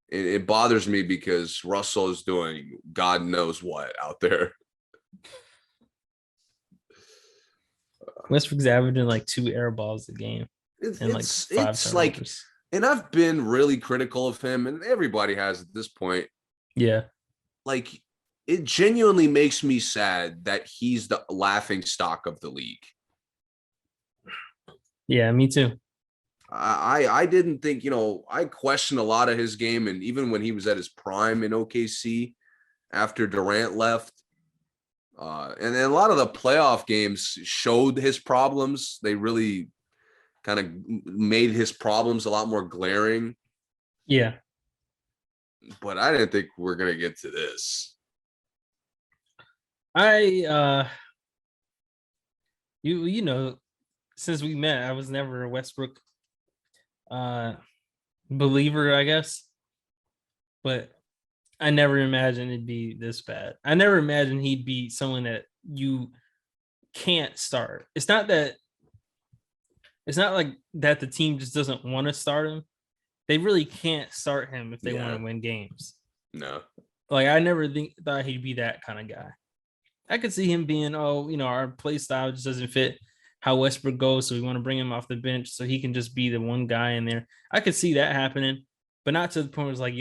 It bothers me because Russell is doing God knows what out there. Westbrook's averaging like 2 air balls a game and like 5 turnovers. And I've been really critical of him, and everybody has at this point. Yeah. Like, it genuinely makes me sad that he's the laughing stock of the league. Yeah, me too. I didn't think, I questioned a lot of his game, and even when he was at his prime in OKC after Durant left, and then a lot of the playoff games showed his problems. They really kind of made his problems a lot more glaring. Yeah. But I didn't think we're going to get to this. Since we met, I was never a Westbrook believer, I guess. But I never imagined it'd be this bad. I never imagined he'd be someone that you can't start. It's not like that the team just doesn't want to start him. They really can't start him if they want to win games. No. Like I never thought he'd be that kind of guy. I could see him being, our play style just doesn't fit how Westbrook goes, so we want to bring him off the bench so he can just be the one guy in there. I could see that happening, but not to the point where it's like,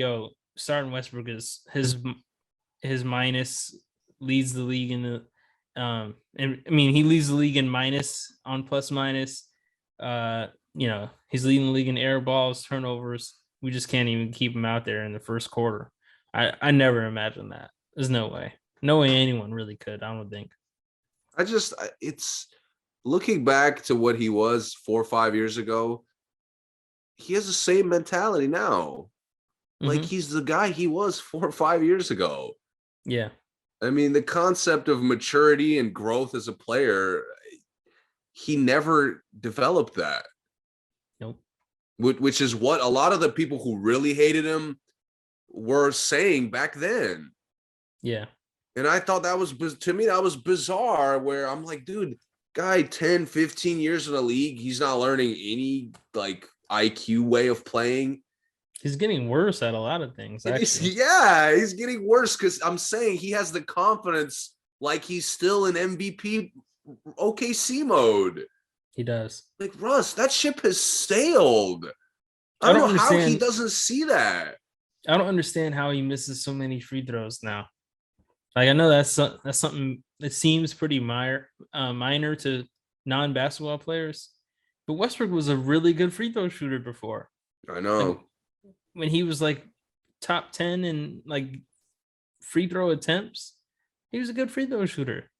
starting Westbrook is his minus leads the league in the and I mean he leads the league in minus on plus minus. He's leading the league in air balls, turnovers. We just can't even keep him out there in the first quarter. I never imagined that. There's no way. No way anyone really could, I don't think. It's looking back to what he was 4 or 5 years ago. He has the same mentality now. Like he's the guy he was 4 or 5 years ago. Yeah. I mean, the concept of maturity and growth as a player, he never developed that. Nope. Which is what a lot of the people who really hated him were saying back then. Yeah. And I thought that was bizarre, where I'm like, dude, guy 10, 15 years in the league, he's not learning any like IQ way of playing. He's getting worse at a lot of things, actually. He's getting worse because I'm saying he has the confidence like he's still in MVP OKC mode. He does. Like, Russ, that ship has sailed. I don't know how he doesn't see that. I don't understand how he misses so many free throws now. Like, I know that's something that seems pretty minor to non-basketball players, but Westbrook was a really good free throw shooter before. I know. Like, when he was like top 10 in like free throw attempts, he was a good free throw shooter.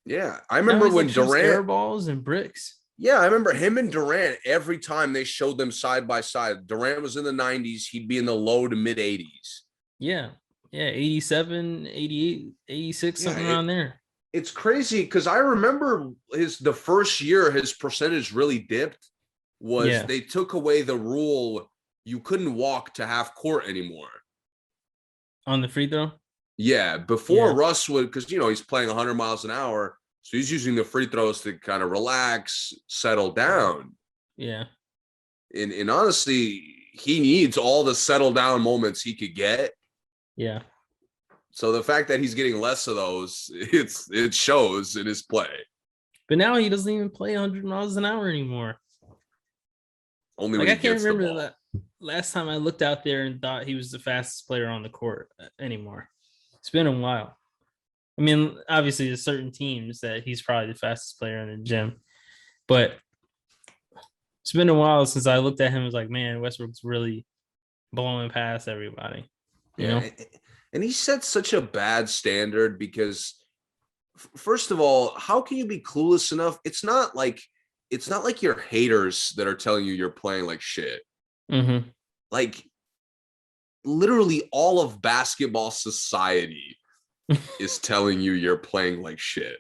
Yeah, I remember when Durant air balls and bricks. Yeah, I remember him and Durant every time they showed them side by side. Durant was in the 90s, he'd be in the low to mid 80s. Yeah. Yeah, 87, 88, 86, something around there. It's crazy because I remember the first year his percentage really dipped was they took away the rule you couldn't walk to half court anymore. On the free throw? Yeah, before Russ would, because, he's playing 100 miles an hour, so he's using the free throws to kind of relax, settle down. Yeah. And honestly, he needs all the settle down moments he could get. Yeah. So the fact that he's getting less of those, it shows in his play. But now he doesn't even play 100 miles an hour anymore. Only when he gets the ball. I can't remember that last time I looked out there and thought he was the fastest player on the court anymore. It's been a while. I mean, obviously there's certain teams that he's probably the fastest player in the gym, but it's been a while since I looked at him and was like, man, Westbrook's really blowing past everybody. You know? And he set such a bad standard because First of all, how can you be clueless enough? It's not like your haters that are telling you you're playing like shit. Mm-hmm. Like literally all of basketball society is telling you you're playing like shit.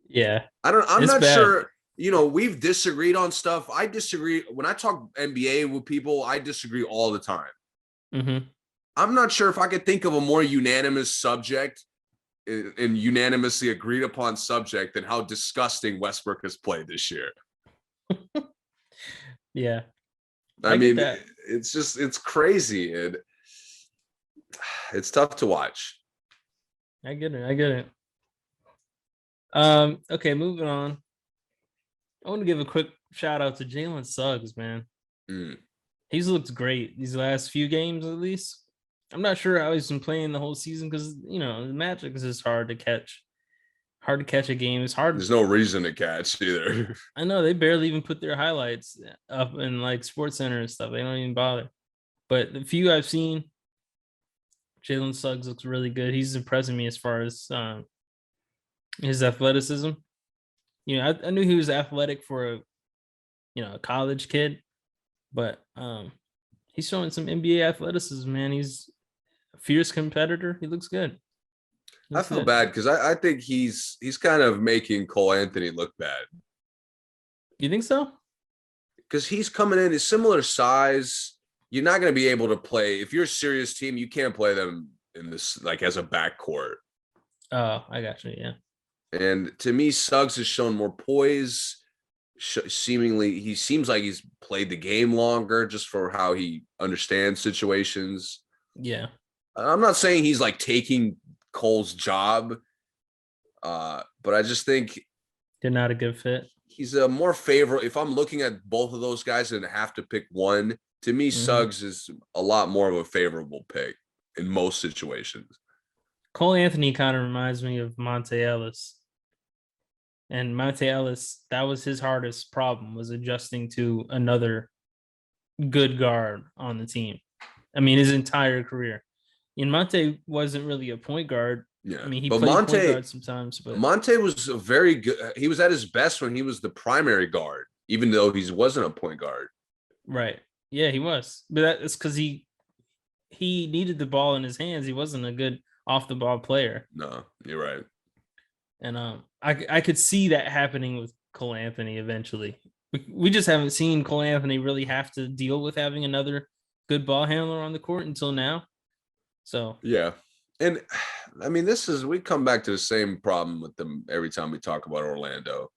Yeah, I'm it's not bad. sure. We've disagreed on stuff. I disagree when I talk NBA with people. I disagree all the time. Mm-hmm. I'm not sure if I could think of a more unanimous subject and unanimously agreed upon subject than how disgusting Westbrook has played this year. Yeah, I I get mean, that. it's crazy and it's tough to watch. I get it. I get it. Okay, moving on. I want to give a quick shout out to Jalen Suggs, man. Mm. He's looked great these last few games, at least. I'm not sure how he's been playing the whole season because the Magic is just hard to catch. Hard to catch a game. It's hard. There's no reason to catch either. I know they barely even put their highlights up in like Sports Center and stuff. They don't even bother. But the few I've seen, Jalen Suggs looks really good. He's impressing me as far as his athleticism. I knew he was athletic for a college kid, but he's showing some NBA athleticism, man. He's a fierce competitor. He looks good. I Looks feel good. bad because I think he's kind of making Cole Anthony look bad You think so? because he's coming in a similar size. You're not going to be able to play if you're a serious team. You can't play them in this like as a backcourt. Oh, I got you. Yeah. And to me, Suggs has shown more poise. Seemingly, he seems like he's played the game longer just for how he understands situations. Yeah. I'm not saying he's like taking Cole's job, but I just think They're not a good fit. he's a more favorable. If I'm looking at both of those guys and have to pick one, to me, Mm-hmm. Suggs is a lot more of a favorable pick in most situations. Cole Anthony kind of reminds me of Monte Ellis. And Monte Ellis, that was his hardest problem, was adjusting to another good guard on the team. I mean, his entire career. And Monte wasn't really a point guard. I Yeah, mean, he but played point guard sometimes, but Monte was a very good. He was at his best when he was the primary guard, even though he wasn't a point guard. right. Yeah, he was. But that's because he needed the ball in his hands. He wasn't a good off the ball player. No, you're right. And I could see that happening with Cole Anthony eventually. We just haven't seen Cole Anthony really have to deal with having another good ball handler on the court until now. So Yeah, and I mean, we come back to the same problem with them every time we talk about Orlando,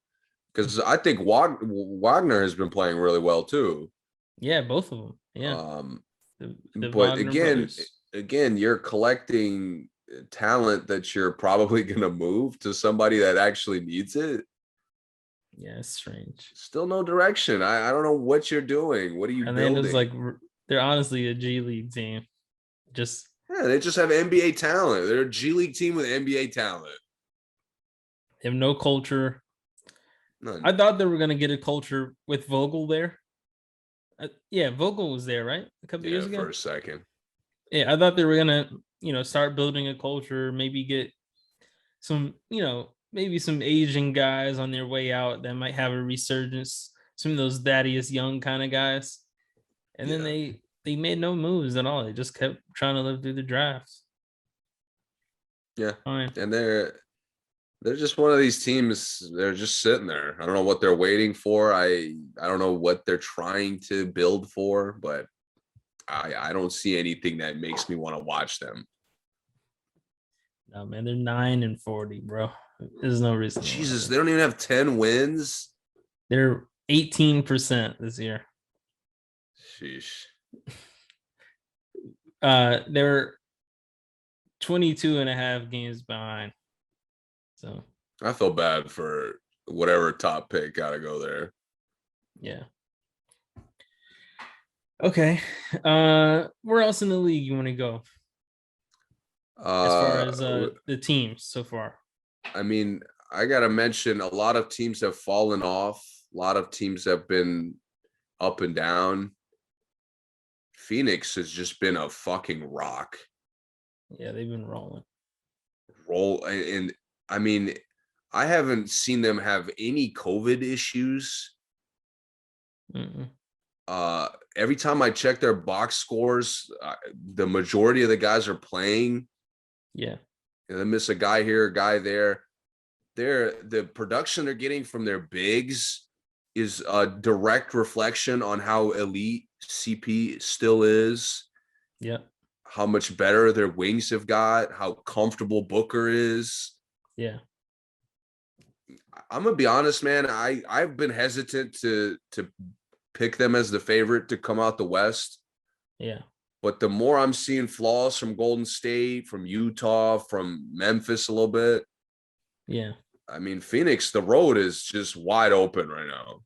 because I think Wagner has been playing really well too. yeah, both of them. Yeah, Um, the but Wagner brothers. again, you're collecting talent that you're probably going to move to somebody that actually needs it. Yeah, it's strange. Still no direction. I don't know what you're doing. What are you And then it's building? like they're honestly a G League team. Just Yeah, they just have NBA talent. They're a G League team with NBA talent. have no culture. I None. thought they were gonna get a culture with Vogel there. Yeah, Vogel was there, right? A couple years Yeah, ago. for a second. Yeah, I thought they were gonna, start building a culture, maybe get some, maybe some Asian guys on their way out that might have a resurgence, some of those Thaddeus Young kind of guys. And then Yeah. they made no moves at all. They just kept trying to live through the drafts. Yeah. Fine. And they're just one of these teams. They're just sitting there. I don't know what they're waiting for. I don't know what they're trying to build for, but I don't see anything that makes me want to watch them. No, man, they're 9-40, bro. There's no reason. Jesus, they don't even have 10 wins. They're 18% this year. Sheesh. They're 22 and a half games behind. So I feel bad for whatever top pick got to go there. yeah. Okay. Where else in the league you want to go as far as the teams so far? I mean, I got to mention a lot of teams have fallen off. A lot of teams have been up and down. Phoenix has just been a fucking rock. Yeah, they've been rolling. roll. And I mean, I haven't seen them have any COVID issues. Mm-mm. Every time I check their box scores, the majority of the guys are playing. Yeah. And they miss a guy here, a guy there. The production they're getting from their bigs is a direct reflection on how elite CP still is. Yeah. How much better their wings have got, how comfortable Booker is. Yeah. I'm gonna be honest, man. I've been hesitant to pick them as the favorite to come out the West. Yeah. But the more I'm seeing flaws from Golden State, from Utah, from Memphis a little bit. Yeah. I mean, Phoenix, the road is just wide open right now.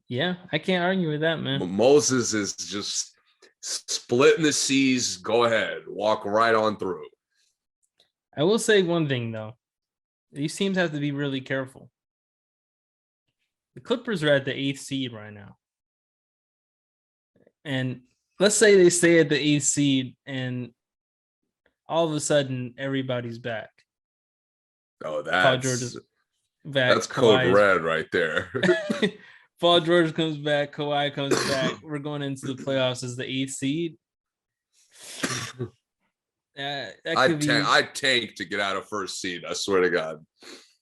Yeah. I can't argue with that, man. Moses is just splitting the seas. Go ahead. Walk right on through. I will say one thing, though. These teams have to be really careful. The Clippers are at the 8th seed right now. And let's say they stay at the 8th seed and all of a sudden everybody's back. Oh, Paul George is back. that's code red right there. Paul George comes back. Kawhi comes back. We're going into the playoffs as the 8th seed. I'd tank to get out of first seed. I swear to God.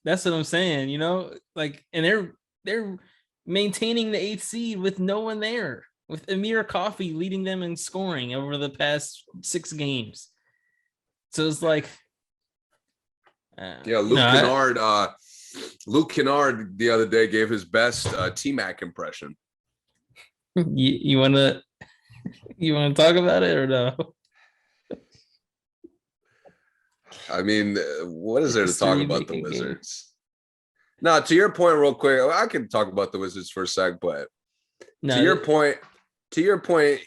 That's what I'm saying. And they're maintaining the 8th seed with no one there, with Amir Coffey leading them in scoring over the past 6 games. So it's like, Luke Kennard the other day gave his best T-Mac impression. You want to talk about it or no? I mean, what is there to talk about the Wizards? No, to your point, real quick, I can talk about the Wizards for a sec, but to your point,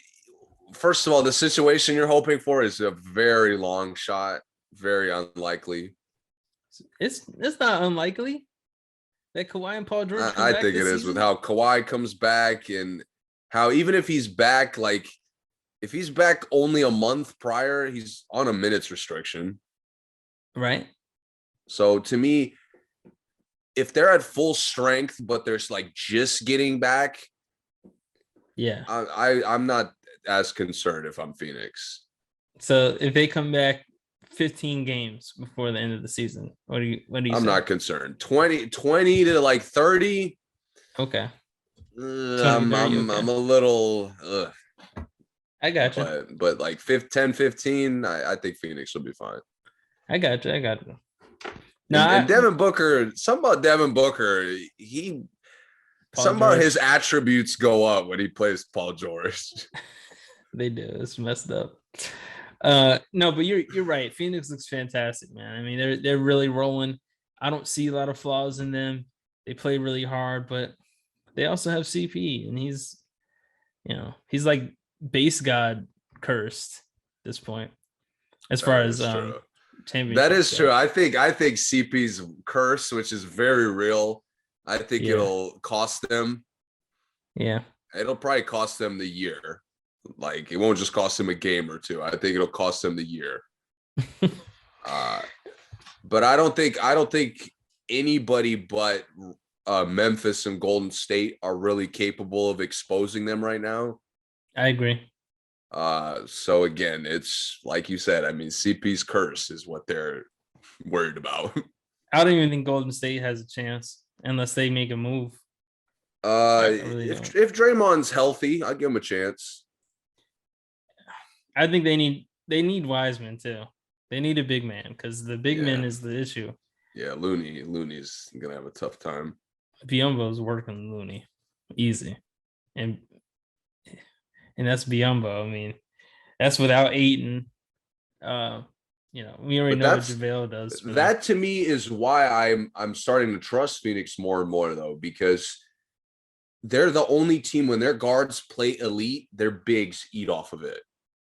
first of all, the situation you're hoping for is a very long shot, very unlikely. It's not unlikely that Kawhi and Paul George. I think it is with how Kawhi comes back and how even if he's back, like if he's back only a month prior, he's on a minutes restriction. Right. So to me, if they're at full strength, but they're like just getting back, yeah, I'm not as concerned if I'm Phoenix. So if they come back 15 games before the end of the season, what do you I'm say? not concerned. 20 to like 30. Okay. I'm a little. I got you. But like 10, 15, I think Phoenix will be fine. I got you. And Devin Booker, something about Devin Booker, his attributes go up when he plays Paul George. They do. It's messed up. No, but you're right. Phoenix looks fantastic, man. I mean, they're really rolling. I don't see a lot of flaws in them. They play really hard, but they also have CP, and he's like base god cursed at this point. As far as that is true. I think CP's curse, which is very real. I think it'll cost them. Yeah, it'll probably cost them the year. Like it won't just cost them a game or two. I think it'll cost them the year. But I don't think anybody but Memphis and Golden State are really capable of exposing them right now. I agree. So again, it's like you said, I mean, CP's curse is what they're worried about. I don't even think Golden State has a chance unless they make a move. If Draymond's healthy, I'll give him a chance. I think they need Wiseman too. They need a big man because the big man is the issue. Yeah, Looney's gonna have a tough time. Biyombo's working Looney easy, and that's Biyombo. I mean, that's without Ayton. We already know what JaVale does. That to me is why I'm starting to trust Phoenix more and more though, because they're the only team when their guards play elite, their bigs eat off of it.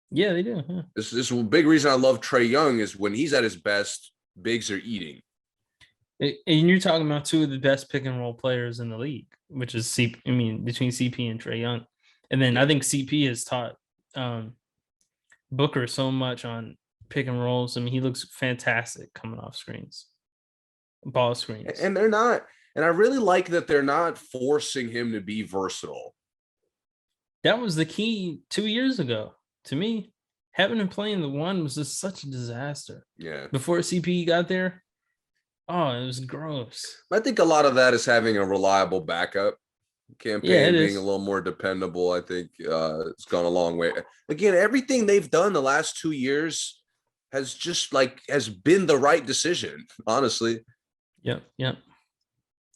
Yeah, they do. Yeah. This is a big reason I love Trae Young is when he's at his best, bigs are eating. And you're talking about two of the best pick and roll players in the league, which is between CP and Trae Young. And then I think CP has taught Booker so much on pick and rolls. I mean, he looks fantastic coming off screens, ball screens. And they're not. And I really like that they're not forcing him to be versatile. That was the key 2 years ago to me. Having him playing the one was just such a disaster. Yeah. Before CP got there, oh, it was gross. I think a lot of that is having a reliable backup campaign, being a little more dependable. I think it's gone a long way. Again, everything they've done the last 2 years has been the right decision, honestly. Yep.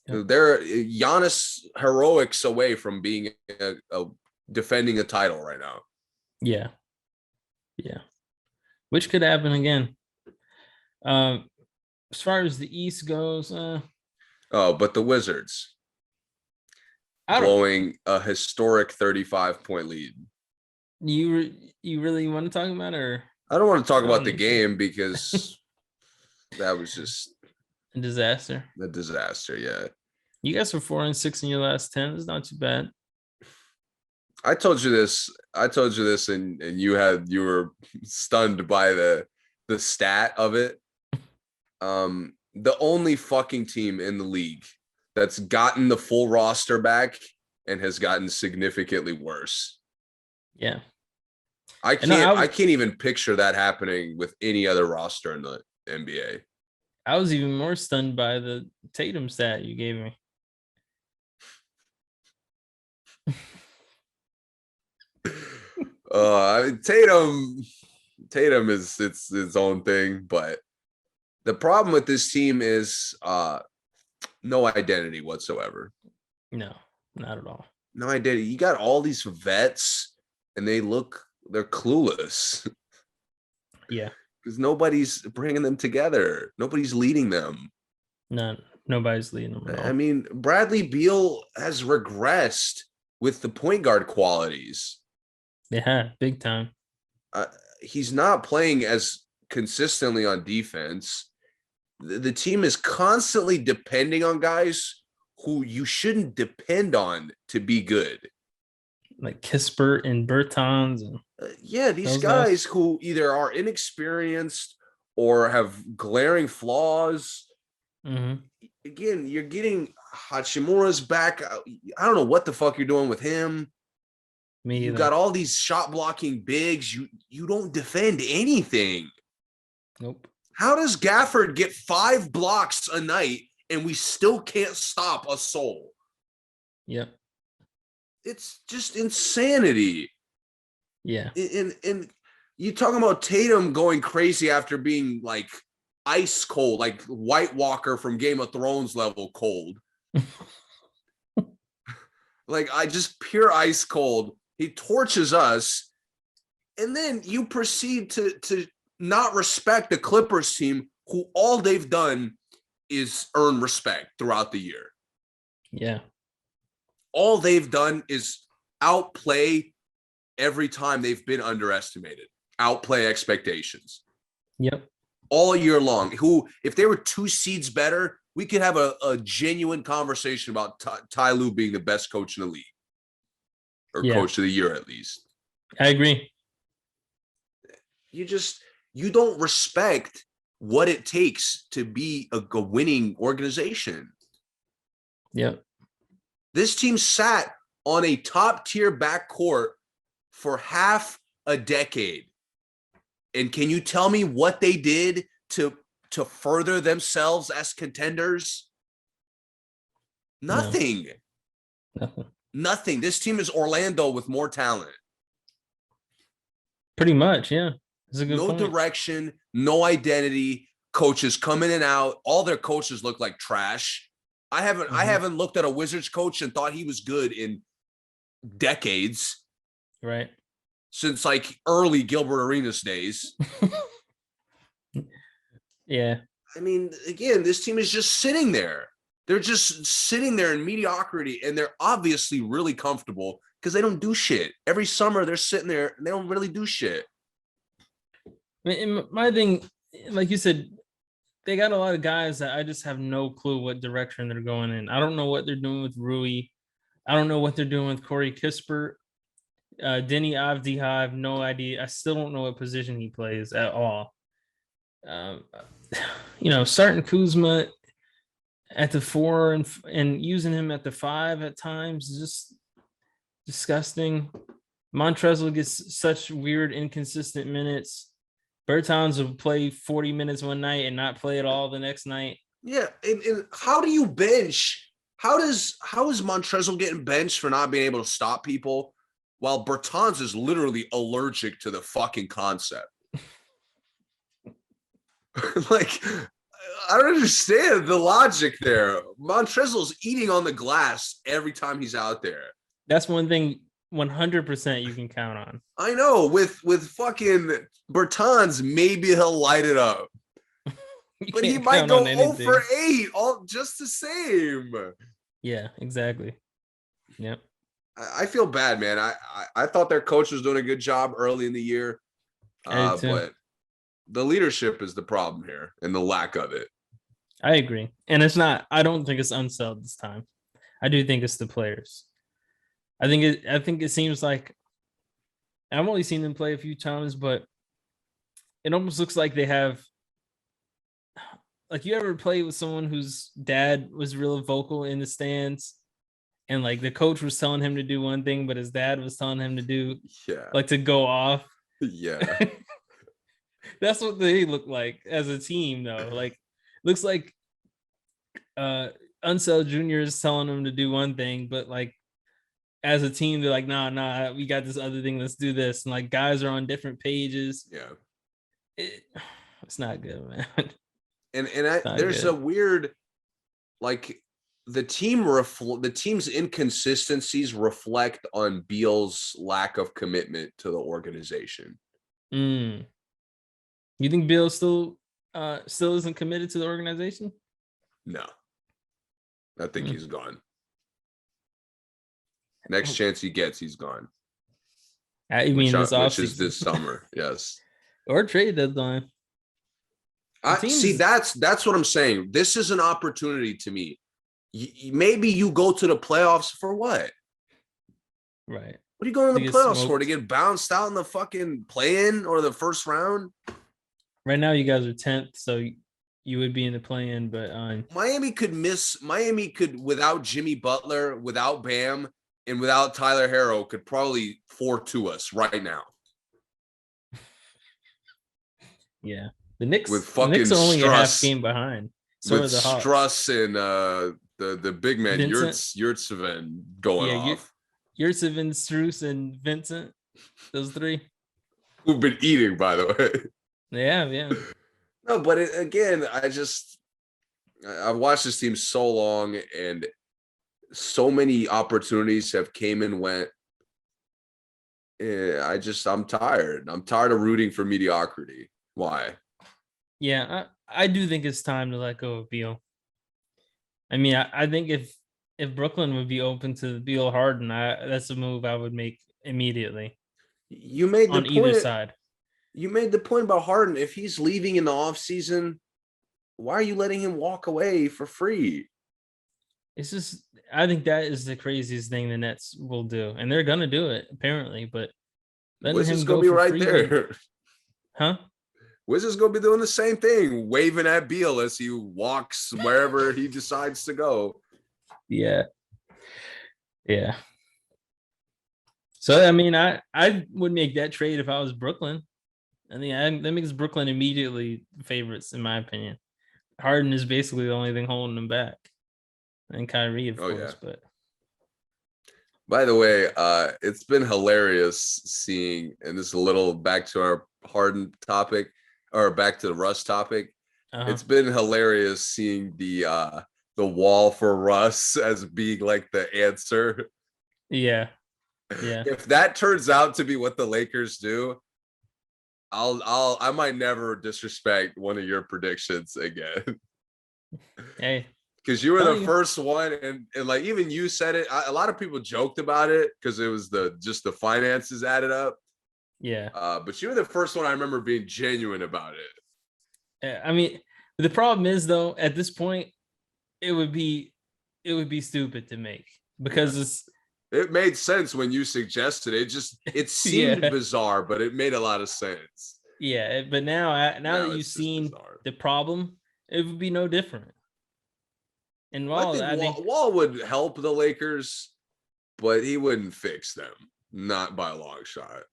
They're Giannis heroics away from being a defending a title right now. Yeah. Which could happen again. As far as the East goes, but the Wizards blowing a historic 35-point lead. You really want to talk about it, or I don't want to talk about the game because that was just a disaster. A disaster, yeah. You guys were 4-6 in your last 10. It's not too bad. I told you this, and you were stunned by the stat of it. The only fucking team in the league that's gotten the full roster back and has gotten significantly worse. Yeah. I can't even picture that happening with any other roster in the NBA. I was even more stunned by the Tatum stat you gave me. Tatum is its own thing, but the problem with this team is no identity whatsoever. No, not at all. No identity. You got all these vets, and they're clueless. Yeah, because nobody's bringing them together. Nobody's leading them. Nobody's leading them at all. I mean, Bradley Beal has regressed with the point guard qualities. Yeah, big time. He's not playing as consistently on defense. The team is constantly depending on guys who you shouldn't depend on to be good. Like Kispert and Bertans. And these guys who either are inexperienced or have glaring flaws. Mm-hmm. Again, you're getting Hachimura's back. I don't know what the fuck you're doing with him. You got all these shot blocking bigs. You don't defend anything. Nope. How does Gafford get 5 blocks a night and we still can't stop a soul? Yep. It's just insanity. Yeah. And you talking about Tatum going crazy after being like ice cold, like White Walker from Game of Thrones level cold. Like just pure ice cold. He torches us. And then you proceed to not respect the Clippers team, who all they've done is earn respect throughout the year. Yeah. All they've done is outplay every time they've been underestimated, outplay expectations. Yep. All year long. Who, if they were 2 seeds better, we could have a genuine conversation about Ty Lue being the best coach in the league. Or coach of the year, at least. I agree. You don't respect what it takes to be a winning organization. Yep. This team sat on a top-tier backcourt for half a decade. And can you tell me what they did to further themselves as contenders? Nothing. No. Nothing. This team is Orlando with more talent. Pretty much, yeah. That's a good point. Direction, no identity. Coaches come in and out. All their coaches look like trash. I haven't looked at a Wizards coach and thought he was good in decades. Right. Since like early Gilbert Arenas days. Yeah. I mean, again, this team is just sitting there. They're just sitting there in mediocrity, and they're obviously really comfortable because they don't do shit. Every summer they're sitting there and they don't really do shit. My thing, like you said, they got a lot of guys that I just have no clue what direction they're going in. I don't know what they're doing with Rui. I don't know what they're doing with Corey Kispert. Denny Avdija, I have no idea. I still don't know what position he plays at all. Um, starting Kuzma at the 4 and using him at the 5 at times is just disgusting. Montrezl gets such weird, inconsistent minutes. Bertans will play 40 minutes one night and not play at all the next night. Yeah, and how do you bench? How is Montrezl getting benched for not being able to stop people, while Bertans is literally allergic to the fucking concept? Like, I don't understand the logic there. Montrezl's eating on the glass every time he's out there. That's one thing 100% you can count on. I know. With fucking Bertans, maybe he'll light it up. But he might go 0 for 8, all just the same. Yeah, exactly. Yep. I feel bad, man. I thought their coach was doing a good job early in the year, but the leadership is the problem here and the lack of it. I agree. And it's not, I don't think it's Unseld this time. I do think it's the players. I think it seems like I've only seen them play a few times, but it almost looks like they have, like, you ever play with someone whose dad was real vocal in the stands and like the coach was telling him to do one thing, but his dad was telling him to do like to go off. Yeah. That's what they look like as a team, though. Like, looks like Unseld Jr. is telling them to do one thing, but like as a team, they're like, nah, we got this other thing. Let's do this. And like guys are on different pages. Yeah. It's not good, man. And there's a weird, like, the team's inconsistencies reflect on Beal's lack of commitment to the organization. You think Beal still isn't committed to the organization? No, I think he's gone. Next chance he gets, he's gone. You mean this offseason? Which is this summer, yes. Or trade deadline. See, that's what I'm saying. This is an opportunity to me. Maybe you go to the playoffs for what? Right. What are you going to the playoffs for? To get bounced out in the fucking play-in or the first round? Right now, you guys are 10th, so you would be in the play-in, but Miami could, without Jimmy Butler, without Bam, and without Tyler Herro, could probably 4-2 us right now. Yeah. The Knicks are only a half game behind. So with Struss and the big man Yurtseven going off. Yurtseven, Strus, and Vincent. Those three. Who've been eating, by the way. Yeah. No, but again, I've watched this team so long, and so many opportunities have came and went. I'm tired. I'm tired of rooting for mediocrity. Why? Yeah, I do think it's time to let go of Beal. I mean, I think if Brooklyn would be open to Beal Harden, that's a move I would make immediately. You made the on point, either side. You made the point about Harden. If he's leaving in the offseason, why are you letting him walk away for free? It's just, I think that is the craziest thing the Nets will do, and they're gonna do it apparently. But letting him go be right there, huh? Wiz is going to be doing the same thing, waving at Beal as he walks wherever he decides to go. Yeah. So, I mean, I would make that trade if I was Brooklyn. I think that makes Brooklyn immediately favorites, in my opinion. Harden is basically the only thing holding them back. And Kyrie, of course. Yeah. But by the way, it's been hilarious seeing, and this is a little back to our Harden topic, or back to the Russ topic. It's been hilarious seeing the wall for Russ as being like the answer. Yeah. If that turns out to be what the Lakers do, I might never disrespect one of your predictions again. Hey, because you were the first one, and like even you said it. A lot of people joked about it because it was just the finances added up. Yeah. But you were the first one I remember being genuine about it. I mean, the problem is though, at this point, it would be stupid to make because it made sense when you suggested it. It seemed bizarre, but it made a lot of sense. Yeah, but now Now that you've it's just seen bizarre. the problem, it would be no different. And I Wall, think I think, Wall would help the Lakers, but he wouldn't fix them. Not by a long shot.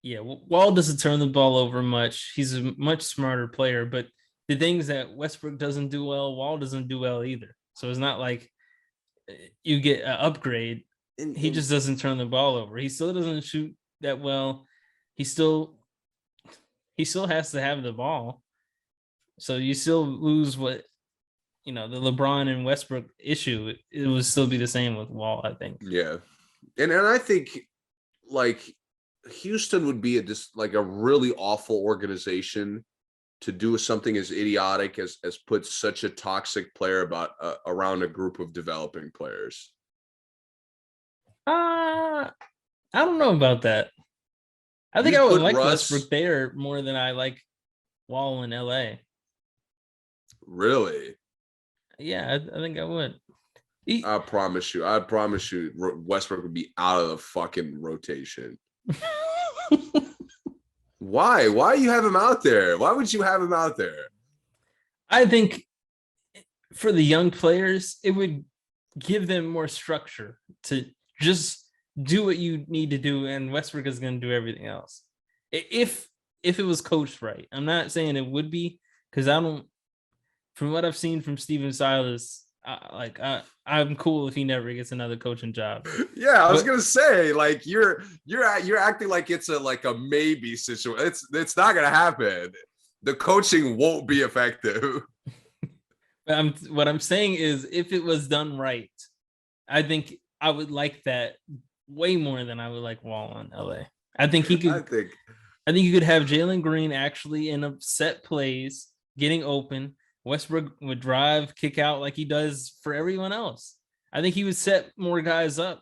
yeah, Wall doesn't turn the ball over much. He's a much smarter player, but the things that Westbrook doesn't do well, Wall doesn't do well either. So it's not like you get an upgrade. He And just doesn't turn the ball over. He still doesn't shoot that well. He still has to have the ball. So you still lose what the LeBron and Westbrook issue. It would still be the same with Wall, I think. yeah. And I think like Houston would be just like a really awful organization to do something as idiotic as put such a toxic player around a group of developing players. I don't know about that. I think I You'd would put like Russ, Westbrook there more than I like Wall in LA. really. Yeah, I think I would. I promise you, Westbrook would be out of the fucking rotation. Why? Why you have him out there? Why would you have him out there? I think for the young players, it would give them more structure to just do what you need to do, and Westbrook is going to do everything else. If it was coached right, I'm not saying it would be because I don't. From what I've seen from Steven Silas, I'm cool if he never gets another coaching job. Yeah, I was But gonna say like you're acting like it's a maybe situation. It's not gonna happen. The coaching won't be effective. what I'm saying is, if it was done right, I think I would like that way more than I would like Wall in LA. I think he I could. think I think you could have Jalen Green actually in a set plays, getting open. Westbrook would drive, kick out like he does for everyone else. I think he would set more guys up,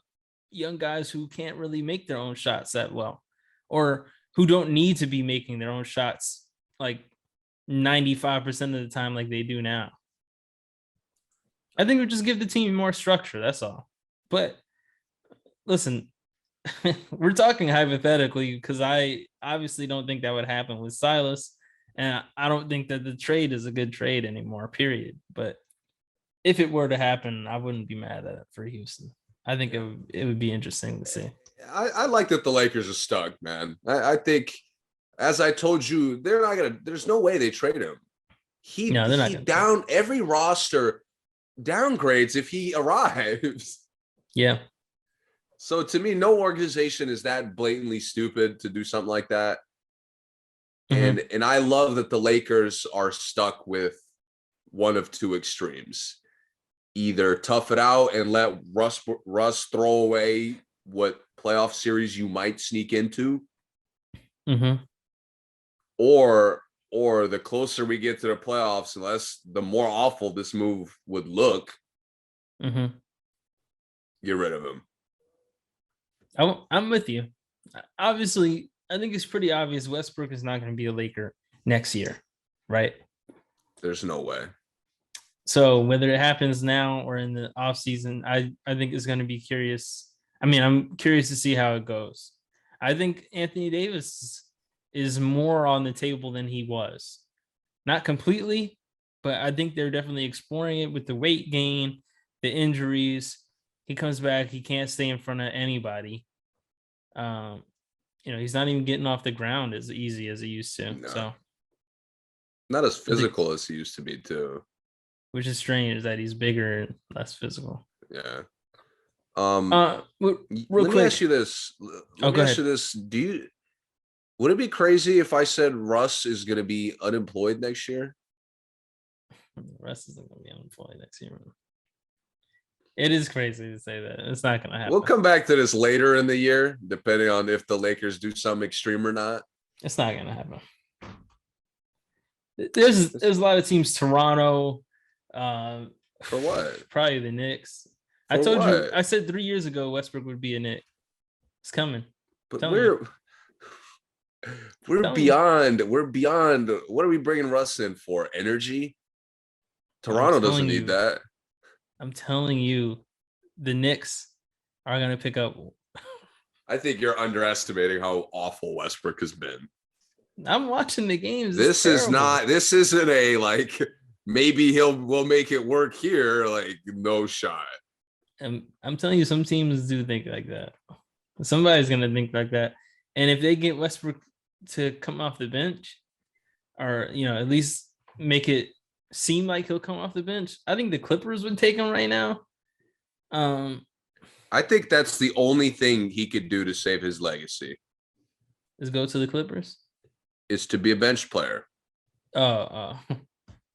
young guys who can't really make their own shots that well, or who don't need to be making their own shots like 95% of the time like they do now. I think it would just give the team more structure. That's all. But listen, we're talking hypothetically because I obviously don't think that would happen with Silas. And I don't think that the trade is a good trade anymore, period. But if it were to happen, I wouldn't be mad at it for Houston. I think it would be interesting to see. I like that the Lakers are stuck, man. I think, as I told you, they're not gonna. There's no way they trade him. No, they're not He going to. down every roster downgrades if he arrives. Yeah. So to me, no organization is that blatantly stupid to do something like that. Mm-hmm. And I love that the Lakers are stuck with one of two extremes. Either tough it out and let Russ throw away what playoff series you might sneak into, Mm-hmm. or the closer we get to the playoffs, the more awful this move would look, Mm-hmm. get rid of him. I'm with you. Obviously, I think it's pretty obvious Westbrook is not going to be a Laker next year, right? There's no way. So whether it happens now or in the offseason, I think it's going to be curious. I mean, I'm curious to see how it goes. I think Anthony Davis is more on the table than he was. Not completely, but I think they're definitely exploring it with the weight gain, the injuries. He comes back, he can't stay in front of anybody. He's not even getting off the ground as easy as he used to. No. So Not as physical as he used to be, too. Which is strange that he's bigger and less physical. Yeah. Real let me ask you this. Let me ask you this. Would it be crazy if I said Russ is going to be unemployed next year? Russ isn't going to be unemployed next year. It is crazy to say that. It's not going to happen. We'll come back to this later in the year, depending on if the Lakers do something extreme or not. It's not going to happen. There's a lot of teams. Toronto. For what? Probably the Knicks. For I told what? you. I said 3 years ago Westbrook would be a Knick. It's coming. But we're beyond. We're beyond. What are we bringing Russ in for? Energy? Toronto doesn't need that. I'm telling you, the Knicks are going to pick up. I think you're underestimating how awful Westbrook has been. I'm watching the games. This isn't a like maybe we'll make it work here. Like, no shot. I'm telling you, some teams do think like that. Somebody's gonna think like that. And if they get Westbrook to come off the bench, or at least make it seem like he'll come off the bench, I think the Clippers would take him right now. I think that's the only thing he could do to save his legacy. Is go to the Clippers. Is to be a bench player. Oh,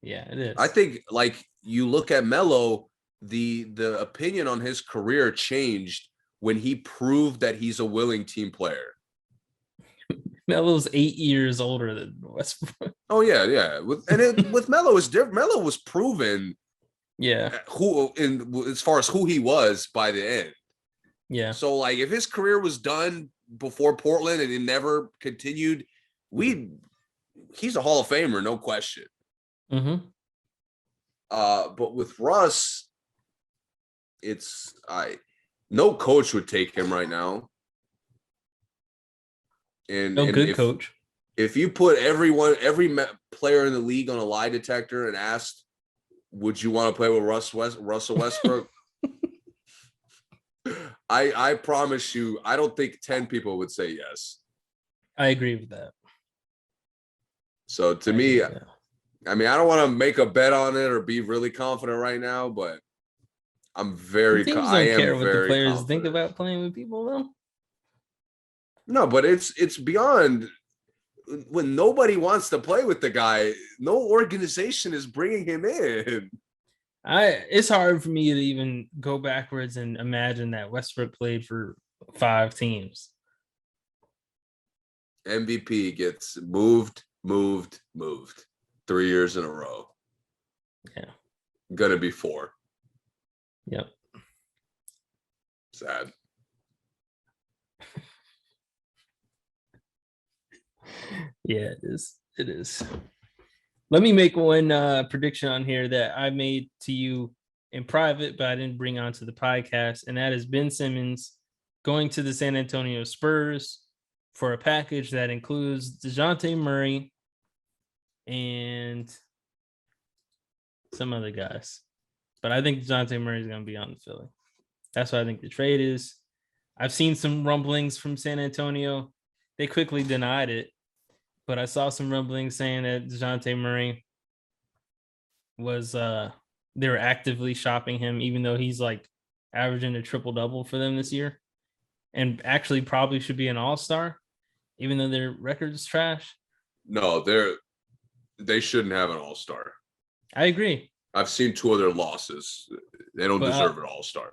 yeah, it is. I think like you look at Melo, the opinion on his career changed when he proved that he's a willing team player. Melo's 8 years older than Westbrook. Oh yeah. With Melo is different. Melo was proven, yeah, as far as who he was by the end. Yeah. So like, if his career was done before Portland and it never continued, he's a Hall of Famer, no question. Mm-hmm. But with Russ, no coach would take him right now. And no good coach. If you put every player in the league on a lie detector and asked, would you want to play with Russell Westbrook? I promise you, I don't think 10 people would say yes. I agree with that. So to me, I mean, I don't want to make a bet on it or be really confident right now, but I'm very. Teams don't care what the players think about playing with people, though. No, but it's beyond when nobody wants to play with the guy. No organization is bringing him in. It's hard for me to even go backwards and imagine that Westbrook played for 5 teams. MVP gets moved 3 years in a row. Yeah. Gonna be 4. Yep. Sad. Yeah, it is. Let me make one prediction on here that I made to you in private, but I didn't bring onto the podcast, and that is Ben Simmons going to the San Antonio Spurs for a package that includes DeJounte Murray and some other guys. But I think DeJounte Murray is going to be on the Philly. That's what I think the trade is. I've seen some rumblings from San Antonio. They quickly denied it, but I saw some rumblings saying that DeJounte Murray was they were actively shopping him, even though he's like averaging a triple-double for them this year, and actually probably should be an all-star, even though their record is trash. No, they shouldn't have an all-star. I agree. I've seen 2 of their losses. They don't deserve an all-star.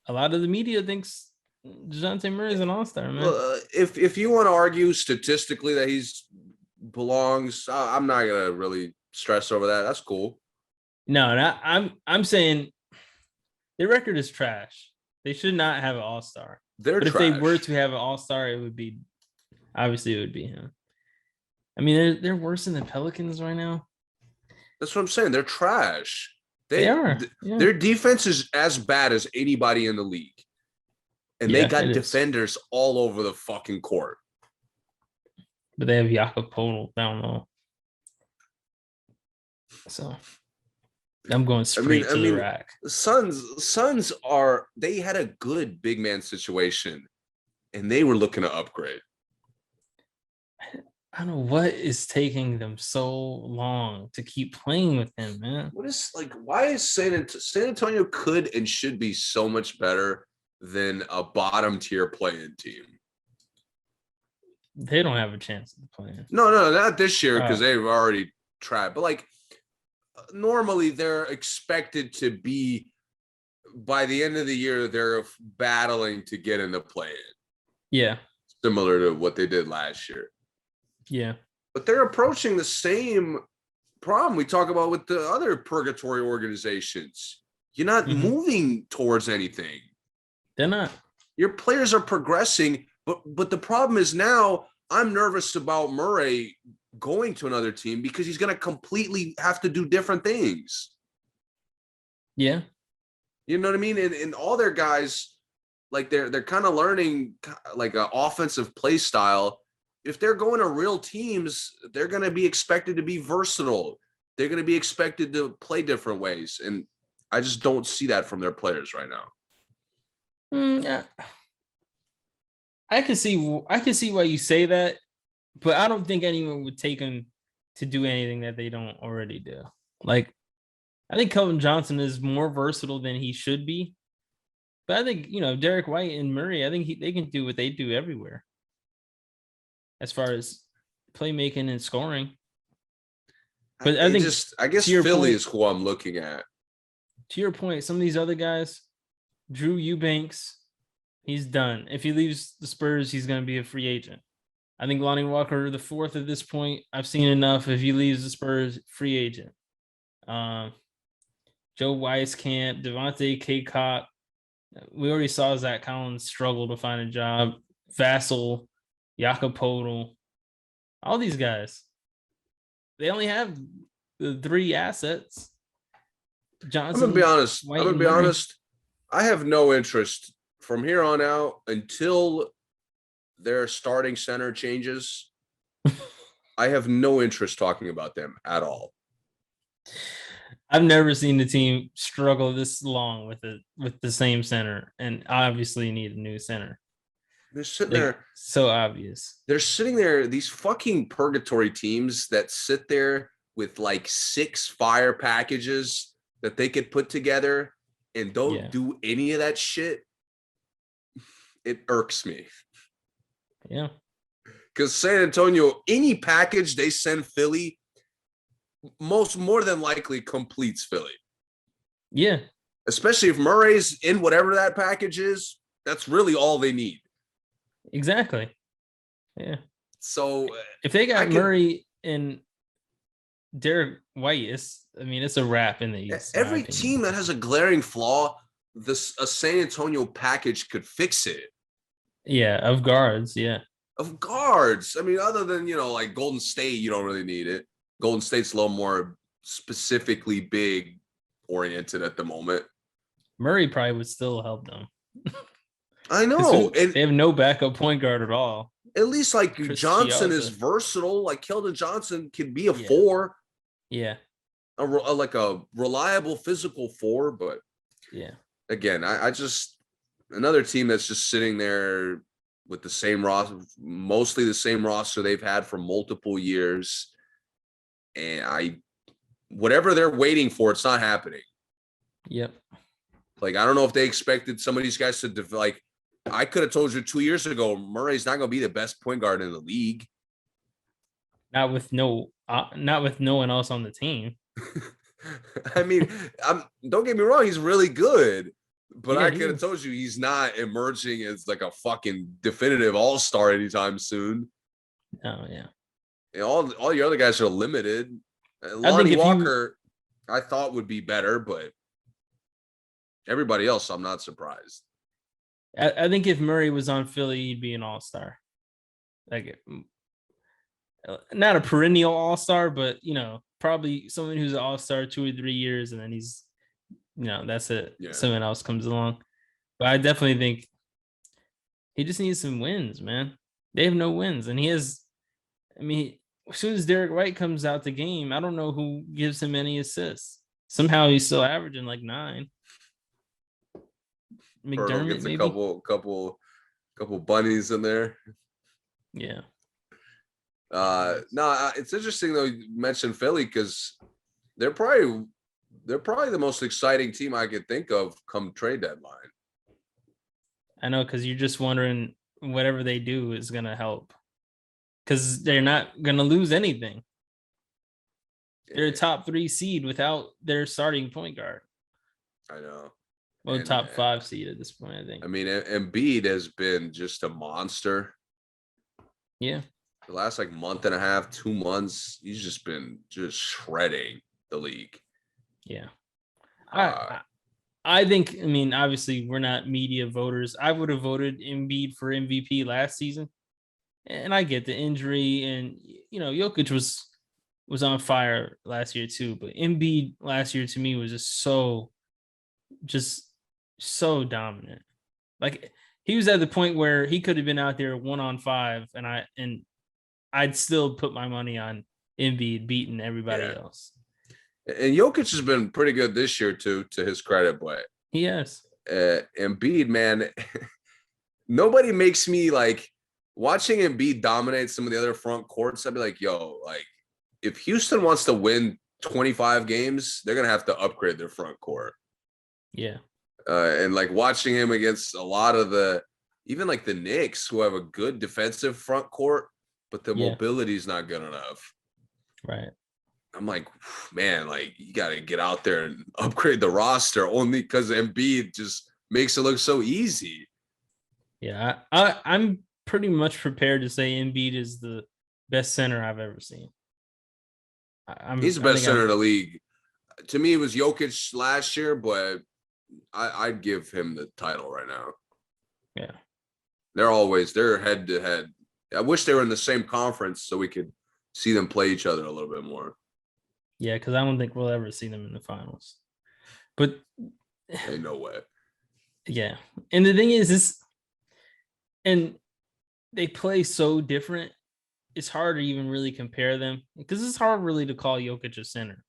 A lot of the media thinks DeJounte Murray is an all-star, man. If you want to argue statistically that he's belongs, I'm not gonna really stress over that. That's cool. No, I'm saying their record is trash. They should not have an all-star. But if they were to have an all-star, it would be him. I mean, they're worse than the Pelicans right now. That's what I'm saying. They're trash. They are. Yeah. Their defense is as bad as anybody in the league. And they got defenders all over the fucking court. But they have Jakob Poeltl down low. So I'm going straight to the rack. Suns they had a good big man situation and they were looking to upgrade. I don't know what is taking them so long to keep playing with him, man. Why is San Antonio could and should be so much better than a bottom tier playing team? They don't have a chance of playing. No, not this year because they've already tried. But normally they're expected to be, by the end of the year, they're battling to get in the play-in. Yeah. Similar to what they did last year. Yeah. But they're approaching the same problem we talk about with the other purgatory organizations. You're not moving towards anything. They're not. Your players are progressing, but the problem is now I'm nervous about Murray going to another team because he's going to completely have to do different things. Yeah. You know what I mean? And all their guys, they're kind of learning like an offensive play style if they're going to real teams, they're going to be expected to be versatile. They're going to be expected to play different ways. And I just don't see that from their players right now. Yeah. I can see why you say that, but I don't think anyone would take him to do anything that they don't already do. Like, I think Kelvin Johnson is more versatile than he should be. But I think, Derek White and Murray, I think they can do what they do everywhere as far as playmaking and scoring. But I guess Philly is who I'm looking at. To your point, some of these other guys, Drew Eubanks, he's done. If he leaves the Spurs, he's going to be a free agent. I think Lonnie Walker, the fourth at this point, I've seen enough. If he leaves the Spurs, free agent. Joe Wieskamp, Devontae Kaycock. We already saw Zach Collins struggle to find a job. Vassell, Jakob Poeltl, all these guys. They only have the 3 assets. Johnson. I'm going to be honest. I have no interest from here on out until their starting center changes. I have no interest talking about them at all. I've never seen the team struggle this long with the same center, and obviously need a new center. They're sitting there. So obvious. They're sitting there, these fucking purgatory teams that sit there with like 6 fire packages that they could put together and don't do any of that shit. It irks me. Yeah. Because San Antonio, any package they send Philly, more than likely completes Philly. Yeah. Especially if Murray's in whatever that package is, that's really all they need. Exactly. Yeah. So if they got Murray and Derek White, it's a wrap in the East. Every team that has a glaring flaw, a San Antonio package could fix it. Yeah, of guards. Yeah. Of guards. I mean, other than, like Golden State, you don't really need it. Golden State's a little more specifically big oriented at the moment. Murray probably would still help them. I know. And they have no backup point guard at all. At least like Chris Johnson is versatile. Like Keldon Johnson can be a 4. Yeah. Like a reliable physical 4. But yeah, again, I just another team that's just sitting there with the same roster, mostly the same roster they've had for multiple years. And whatever they're waiting for, it's not happening. Yep. Like, I don't know if they expected some of these guys to like, I could have told you 2 years ago, Murray's not going to be the best point guard in the league. Not with no one else on the team. I mean, don't get me wrong. He's really good, but I could have told you he's not emerging as like a fucking definitive all-star anytime soon. Oh yeah. And all your other guys are limited. Lonnie Walker, I thought would be better, but everybody else, I'm not surprised. I think if Murray was on Philly, he'd be an all-star. Like, not a perennial all-star, but, probably someone who's an all-star 2 or 3 years, and then he's, that's it. Yeah. Someone else comes along. But I definitely think he just needs some wins, man. They have no wins, and he has, as soon as Derek White comes out the game, I don't know who gives him any assists. Somehow he's still averaging like 9. McDermott gets a couple bunnies in there. Yeah. No, it's interesting though you mentioned Philly because they're probably the most exciting team I could think of come trade deadline. I know, because you're just wondering whatever they do is going to help. Because they're not going to lose anything. They're a top 3 seed without their starting point guard. I know. Well, top 5 seed at this point, I think. Embiid has been just a monster. Yeah. The last month and a half, 2 months, he's just been shredding the league. Yeah. I think, obviously we're not media voters. I would have voted Embiid for MVP last season. And I get the injury, and Jokic was on fire last year too. But Embiid last year to me was just so dominant. Like, he was at the point where he could have been out there 1-on-5, and I'd still put my money on Embiid beating everybody Yeah. else. And Jokic has been pretty good this year too, to his credit, but Yes. Embiid, man, nobody makes me like watching Embiid dominate some of the other front courts. I'd be like, yo, like if Houston wants to win 25 games, they're gonna have to upgrade their front court. Yeah. And like watching him against a lot of even like the Knicks, who have a good defensive front court, but the mobility is not good enough. Right. I'm like, man, like you got to get out there and upgrade the roster only because Embiid just makes it look so easy. Yeah, I'm pretty much prepared to say Embiid is the best center I've ever seen. He's the best center in the league. To me, it was Jokic last year, but I'd give him the title right now. Yeah. They're head to head. I wish they were in the same conference so we could see them play each other a little bit more. Yeah, because I don't think we'll ever see them in the finals. But ain't no way. Yeah. And the thing is and they play so different, it's hard to even really compare them because it's hard really to call Jokic a center.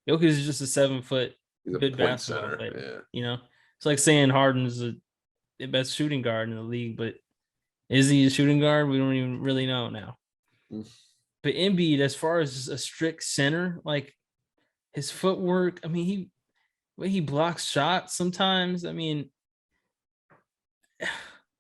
Jokic is just a 7-foot good basketball player. You know, it's like saying Harden is the best shooting guard in the league, but is he a shooting guard? We don't even really know now. But Embiid, as far as a strict center, like his footwork, I mean, he blocks shots sometimes. I mean,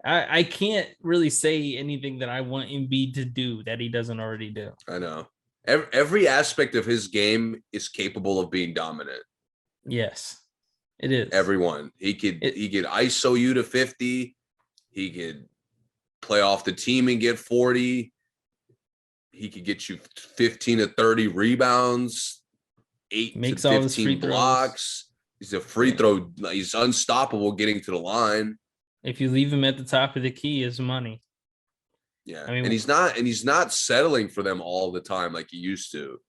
I can't really say anything that I want Embiid to do that he doesn't already do. I know. Every aspect of his game is capable of being dominant. Yes, it is. Everyone. He could ISO you to 50. He could play off the team and get 40. He could get you 15 to 30 rebounds, 8 to 15 blocks. He's a free throw. He's unstoppable getting to the line. If you leave him at the top of the key, is money. Yeah. I mean, and he's not settling for them all the time like he used to.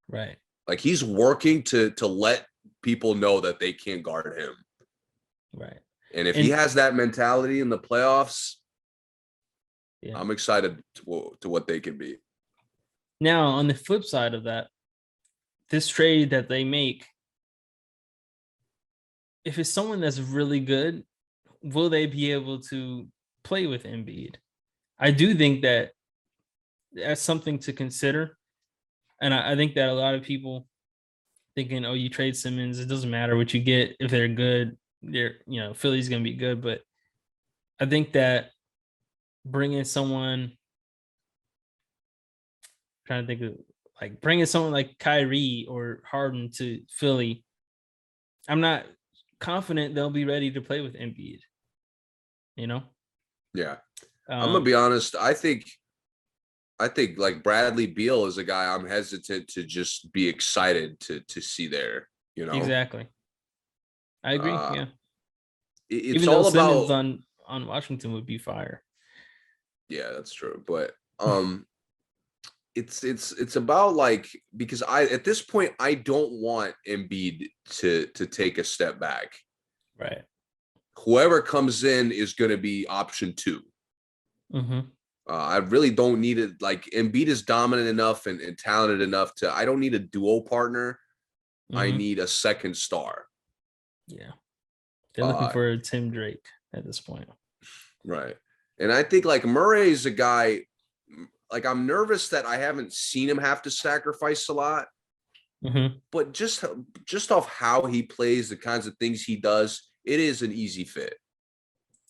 Right. Like he's working to let people know that they can't guard him. Right. And if he has that mentality in the playoffs, I'm excited to what they can be. Now, on the flip side of that, this trade that they make, if it's someone that's really good, will they be able to play with Embiid? I do think that that's something to consider. And I think that a lot of people thinking, oh, you trade Simmons, it doesn't matter what you get. If they're good, Philly's going to be good. But I think that bringing someone, bringing someone like Kyrie or Harden to Philly, I'm not confident they'll be ready to play with Embiid. Yeah. I'm gonna be honest. I think like Bradley Beal is a guy I'm hesitant to just be excited to see there. Exactly. I agree. Yeah. It's even all though about Simmons on Washington would be fire. Yeah, that's true. But it's about like, because at this point I don't want Embiid to take a step back. Right. Whoever comes in is going to be option 2. Mm-hmm. I really don't need it. Like Embiid is dominant enough and talented enough I don't need a duo partner. Mm-hmm. I need a second star. Yeah. They're looking for a Tim Drake at this point. Right. And I think like Murray is a guy, like I'm nervous that I haven't seen him have to sacrifice a lot. Mm-hmm. But just off how he plays, the kinds of things he does, it is an easy fit.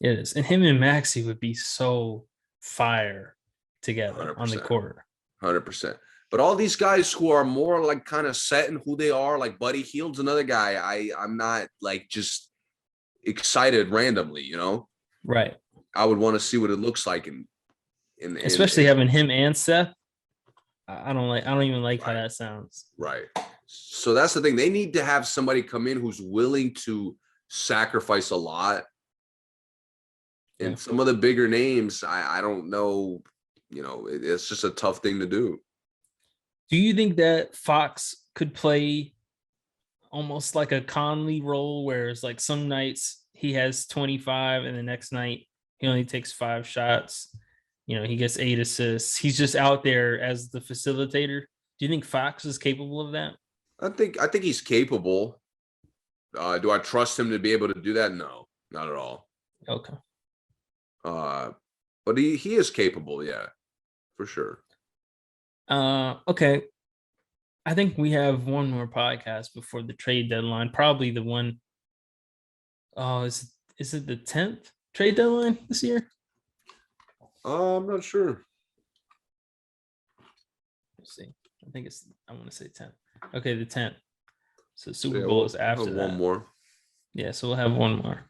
It is. And him and Maxey would be so fire together 100%. On the court. 100%. But all these guys who are more like kind of set in who they are, like Buddy Hield's another guy. I'm not like just excited randomly, Right. I would want to see what it looks like especially having him and Seth. I don't even like how that sounds. Right. So that's the thing. They need to have somebody come in who's willing to sacrifice a lot. And some of the bigger names, I don't know, it's just a tough thing to do. Do you think that Fox could play almost like a Conley role, where it's like some nights he has 25 and the next night he only takes 5 shots? He gets 8 assists. He's just out there as the facilitator. Do you think Fox is capable of that? I think he's capable. Do I trust him to be able to do that? No, not at all. Okay. But he is capable, yeah, for sure. Okay. I think we have one more podcast before the trade deadline. Probably the one. Oh, is it the 10th trade deadline this year? I'm not sure. Let's see. I want to say 10th. Okay, the 10th. So Super Yeah, Bowl we'll is after have that. one more. Yeah, so we'll have one more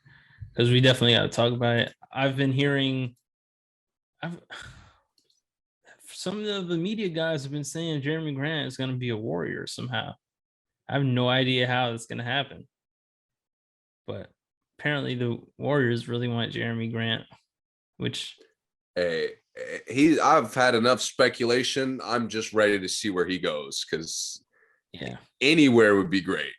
because we definitely got to talk about it. I've been hearing, some of the media guys have been saying Jerami Grant is going to be a Warrior somehow. I have no idea how it's going to happen, but apparently the Warriors really want Jerami Grant, which I've had enough speculation. I'm just ready to see where he goes because anywhere would be great.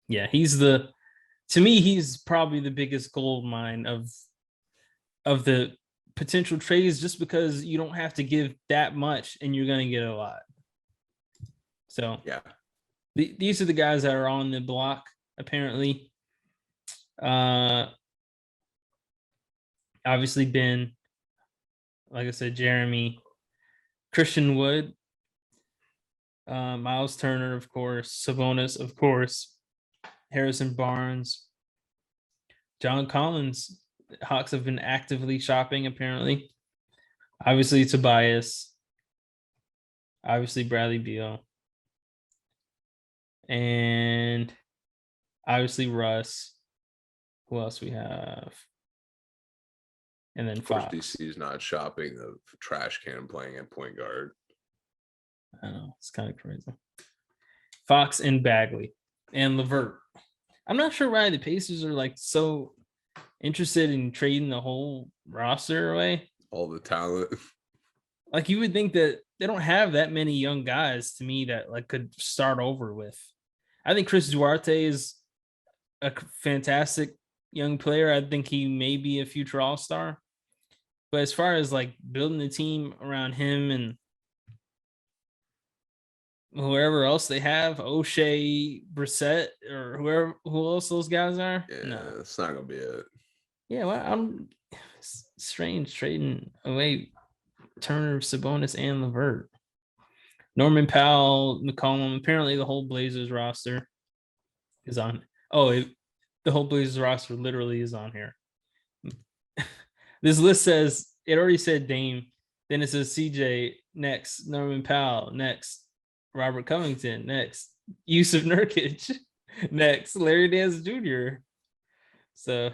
Yeah, to me, he's probably the biggest gold mine of the potential trades, just because you don't have to give that much and you're going to get a lot. So yeah, these are the guys that are on the block apparently. Obviously Ben, like I said, Jerami, Christian Wood, Miles Turner, of course, Sabonis, of course, Harrison Barnes, John Collins. Hawks have been actively shopping, apparently. Obviously, Tobias. Obviously, Bradley Beal. And obviously, Russ. Who else we have? And then Fox. Of course, DC is not shopping the trash can playing at point guard. I know. It's kind of crazy. Fox and Bagley and LeVert. I'm not sure why the Pacers are like so interested in trading the whole roster away. All the talent. Like, you would think that they don't have that many young guys, to me, that like could start over with. I think Chris Duarte is a fantastic young player. I think he may be a future All-Star. But as far as like building the team around him and whoever else they have, O'Shea, Brissett, or who else those guys are, no, it's not gonna be it. Yeah, well, I'm strange trading away Turner, Sabonis, and LeVert. Norman Powell, McCollum. Apparently, the whole Blazers roster is on. The whole Blazers roster literally is on here. This list says, it already said Dame. Then it says CJ next, Norman Powell next, Robert Covington next, Yusuf Nurkic next, Larry Nance Jr. So,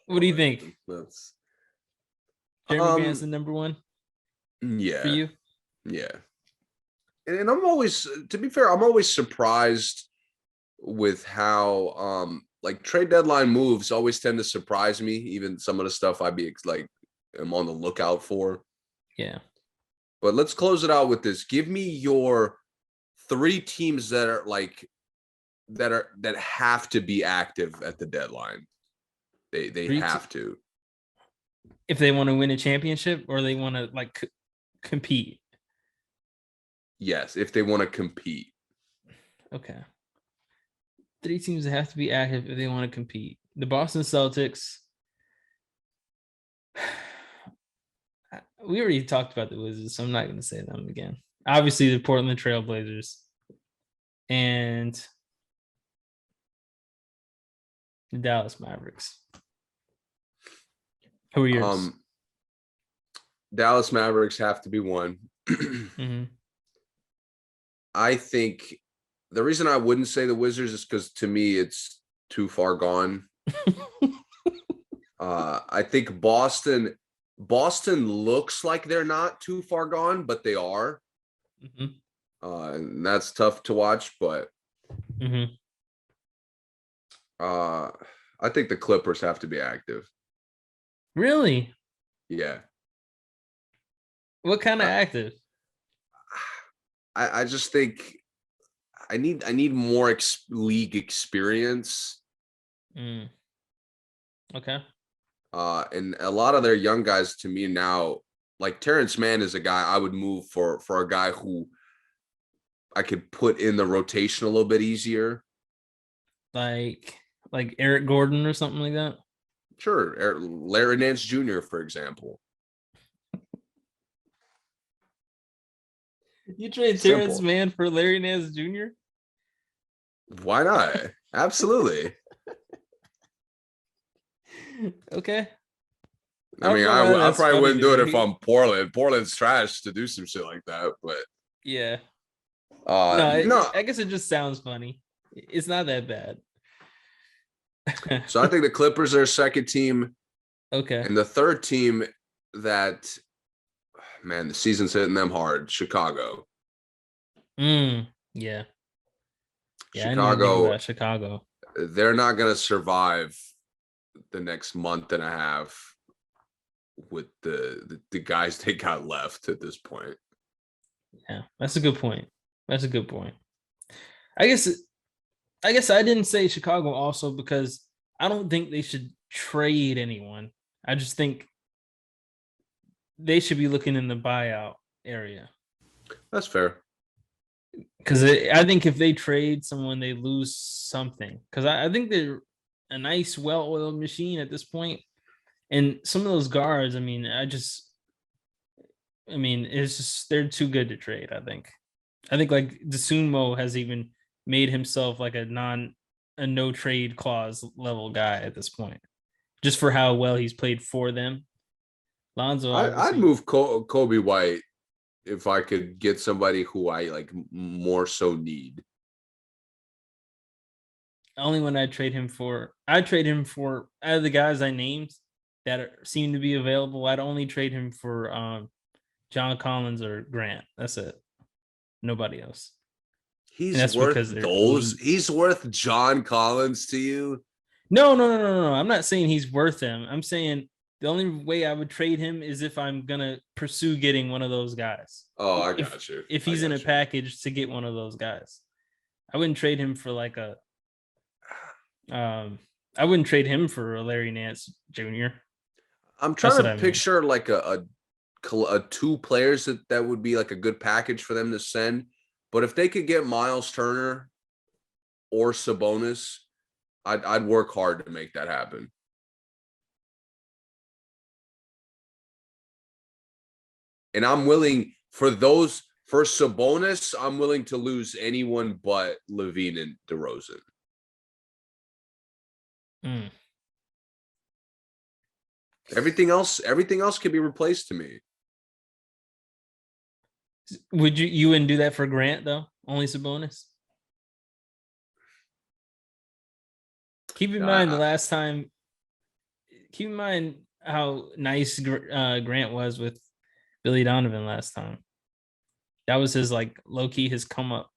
what do you think? That's Jerami Grant's the number one? Yeah. For you? Yeah. And I'm always, to be fair, I'm always surprised with how like trade deadline moves always tend to surprise me. Even some of the stuff I'm on the lookout for. Yeah. But let's close it out with this. Give me your 3 teams that are that have to be active at the deadline. They have to. If they want to win a championship or they want to like compete. Yes, if they want to compete. Okay. 3 teams that have to be active if they want to compete. The Boston Celtics. We already talked about the Wizards, so I'm not going to say them again. Obviously, the Portland Trail Blazers and the Dallas Mavericks. Who are yours? Dallas Mavericks have to be one. Mm-hmm. I think the reason I wouldn't say the Wizards is because to me it's too far gone. I think Boston looks like they're not too far gone, but they are. Mm-hmm. And that's tough to watch, but I think the Clippers have to be active. Really? Yeah. What kind of active? I just think I need more league experience. Okay. And a lot of their young guys to me now, like Terrence Mann is a guy I would move for a guy who I could put in the rotation a little bit easier. Like Eric Gordon or something like that. Sure. Larry Nance Jr., for example. You trade Terrence Mann for Larry Nance Jr.? Why not? Absolutely. Okay. I mean, I probably wouldn't do it if I'm Portland. Portland's trash to do some shit like that, but yeah. No, I guess it just sounds funny. It's not that bad. So I think the Clippers are a second team. Okay. And the third team that, man, the season's hitting them hard. Chicago. Yeah. Yeah. Chicago. I didn't think about Chicago. They're not going to survive the next month and a half with the guys they got left at this point. Yeah, that's a good point. I guess I didn't say Chicago also because I don't think they should trade anyone. I just think they should be looking in the buyout area. That's fair. Because I think if they trade someone, they lose something. Because I think they're a nice, well-oiled machine at this point. And some of those guards, it's just they're too good to trade, I think. I think like Dosunmu has even made himself like a no trade clause level guy at this point, just for how well he's played for them. Lonzo, I'd move Kobe White if I could get somebody who I like more so need. Only when I'd trade him for out of the guys I named that seem to be available, I'd only trade him for John Collins or Grant. That's it. Nobody else. He's worth those. He's worth John Collins to you? No. I'm not saying he's worth him. I'm saying the only way I would trade him is if I'm gonna pursue getting one of those guys. Oh, I got you. If he's in a package to get one of those guys, I wouldn't trade him for like a. I wouldn't trade him for a Larry Nance Jr. I'm trying to picture like a two players that would be like a good package for them to send. But if they could get Miles Turner or Sabonis, I'd work hard to make that happen. And I'm willing for Sabonis, I'm willing to lose anyone but LaVine and DeRozan. Everything else can be replaced to me. Would you wouldn't do that for Grant though? Only Sabonis? Keep in mind how nice Grant was with Billy Donovan last time. That was his like low key his come up.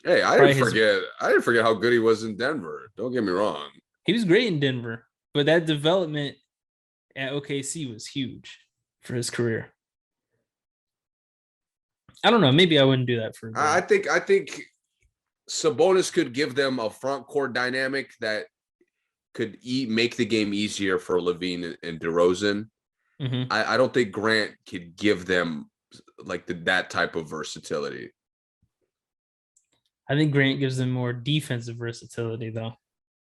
Hey, I didn't forget how good he was in Denver. Don't get me wrong. He was great in Denver, but that development at OKC was huge for his career. I don't know. Maybe I wouldn't do that for. I think Sabonis could give them a front court dynamic that could make the game easier for LaVine and DeRozan. Mm-hmm. I don't think Grant could give them like that type of versatility. I think Grant gives them more defensive versatility, though.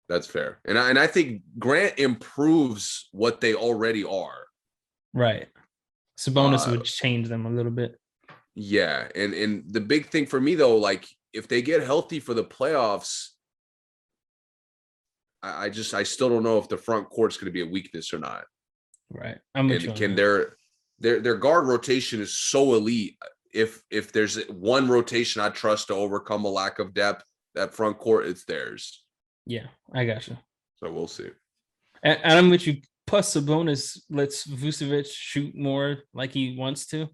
That's fair, and I think Grant improves what they already are. Right. Sabonis would change them a little bit. Yeah, and the big thing for me though, like if they get healthy for the playoffs, I still don't know if the front court's going to be a weakness or not. Right. Their guard rotation is so elite. If there's one rotation I trust to overcome a lack of depth, that front court, it's theirs. Yeah, I got you. So we'll see. And I'm with you. Plus, Sabonis lets Vucevic shoot more like he wants to.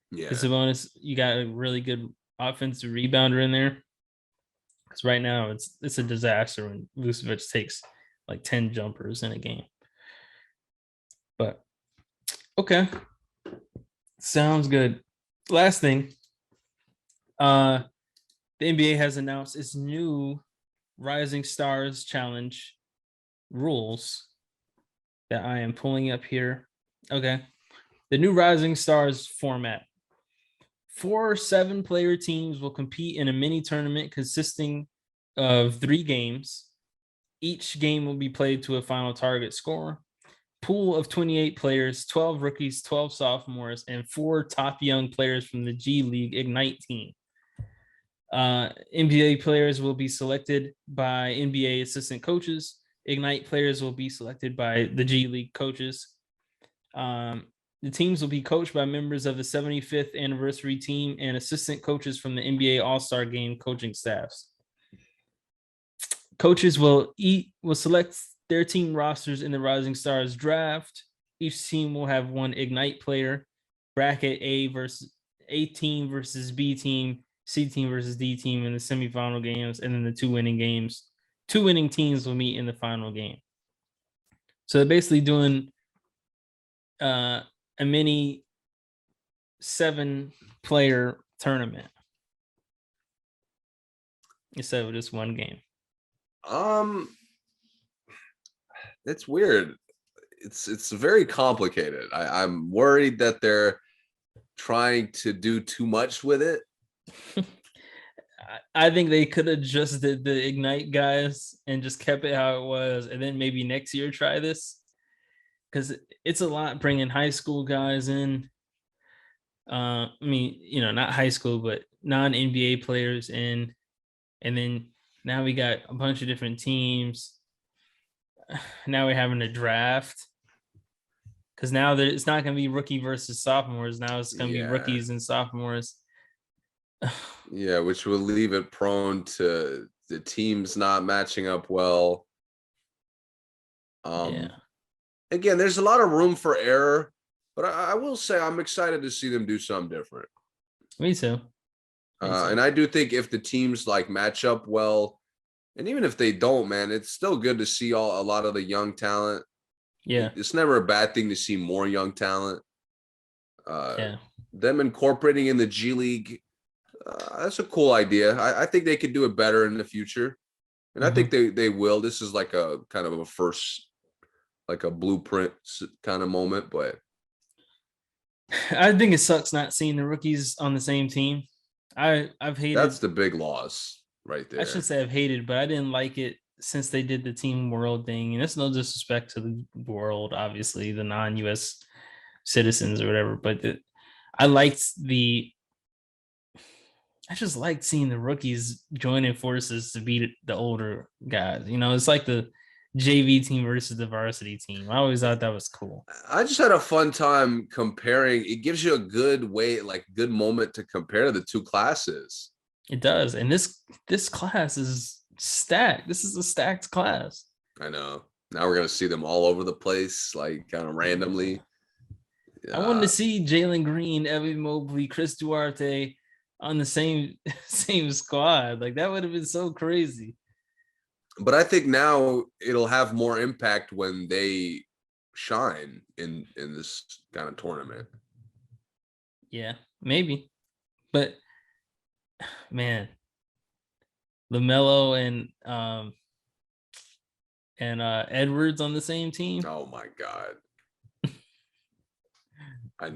Yeah. Sabonis, you got a really good offensive rebounder in there. Because right now it's a disaster when Vucevic takes like 10 jumpers in a game. But okay, sounds good. Last thing, the NBA has announced its new Rising Stars Challenge rules that I am pulling up here. Okay. The new Rising Stars format. 4 7-player teams will compete in a mini tournament consisting of 3 games. Each game will be played to a final target score. Pool of 28 players, 12 rookies, 12 sophomores, and 4 top young players from the G League Ignite team. NBA players will be selected by NBA assistant coaches. Ignite players will be selected by the G League coaches. The teams will be coached by members of the 75th anniversary team and assistant coaches from the NBA All-Star Game coaching staffs. Coaches will select their team rosters in the Rising Stars draft. Each team will have 1 Ignite player. Bracket A team versus B team, C team versus D team in the semifinal games, and then the 2 winning games. 2 winning teams will meet in the final game. So they're basically doing a mini 7-player tournament instead of just 1 game. It's weird. It's very complicated. I'm worried that they're trying to do too much with it. I think they could have just did the Ignite guys and just kept it how it was, and then maybe next year try this, because it's a lot bringing high school guys in. I mean, not high school, but non-NBA players in, and then now we got a bunch of different teams. Now we're having a draft, because now it's not going to be rookie versus sophomores. Now it's going to be rookies and sophomores. Yeah, which will leave it prone to the teams not matching up well. Again, there's a lot of room for error, but I will say I'm excited to see them do something different. Me too. And I do think if the teams like match up well, and even if they don't, man, it's still good to see a lot of the young talent. Yeah, it's never a bad thing to see more young talent. Yeah, them incorporating in the G League. That's a cool idea. I think they could do it better in the future. And I think they will. This is like a kind of a first, like a blueprint kind of moment. But I think it sucks not seeing the rookies on the same team. I've hated. That's the big loss right there. I shouldn't say I've hated, but I didn't like it since they did the Team World thing. And it's no disrespect to the world, obviously, the non-US citizens or whatever. But I just liked seeing the rookies joining forces to beat the older guys. It's like the JV team versus the varsity team. I always thought that was cool. I just had a fun time comparing. It gives you a good way, like good moment to compare the 2 classes. It does. And this class is stacked. This is a stacked class. I know. Now we're going to see them all over the place, like kind of randomly. I wanted to see Jalen Green, Evan Mobley, Chris Duarte on the same squad. Like that would have been so crazy. But I think now it'll have more impact when they shine in this kind of tournament. Yeah, maybe. But man, LaMelo and Edwards on the same team. Oh my God.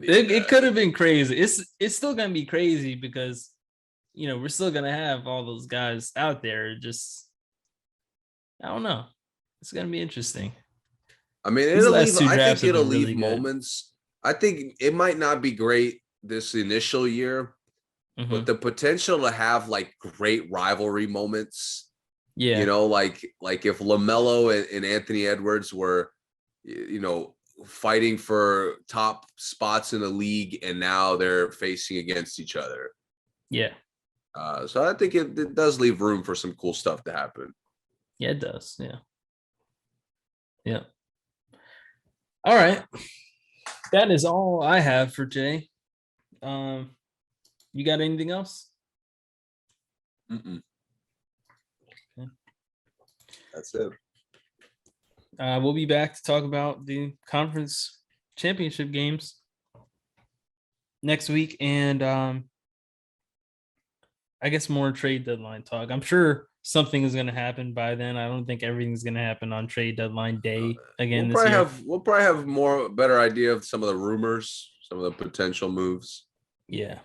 It could have been crazy. It's still gonna be crazy because we're still gonna have all those guys out there. Just I don't know. It's gonna be interesting. I mean, I think it'll leave moments. I think it might not be great this initial year, but the potential to have like great rivalry moments. Yeah. Like if LaMelo and Anthony Edwards were, fighting for top spots in the league, and now they're facing against each other. Yeah. So I think it does leave room for some cool stuff to happen. Yeah, it does. Yeah. Yeah. All right. That is all I have for today. You got anything else? Okay. That's it. We'll be back to talk about the conference championship games next week, and I guess more trade deadline talk. I'm sure something is going to happen by then. I don't think everything's going to happen on trade deadline day again this probably year. we'll probably have better idea of some of the rumors, some of the potential moves. Yeah.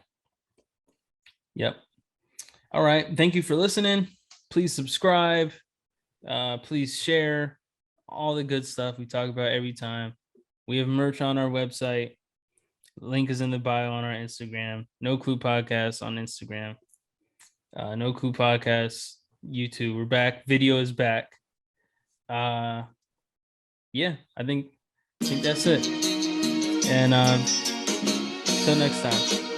Yep. All right. Thank you for listening. Please subscribe. Please share all the good stuff we talk about every time. We have merch on our website. Link is in the bio on our Instagram. No Clue Podcast on Instagram. No Clue Podcast YouTube. We're back. Video is back. Yeah, I think that's it. And till next time.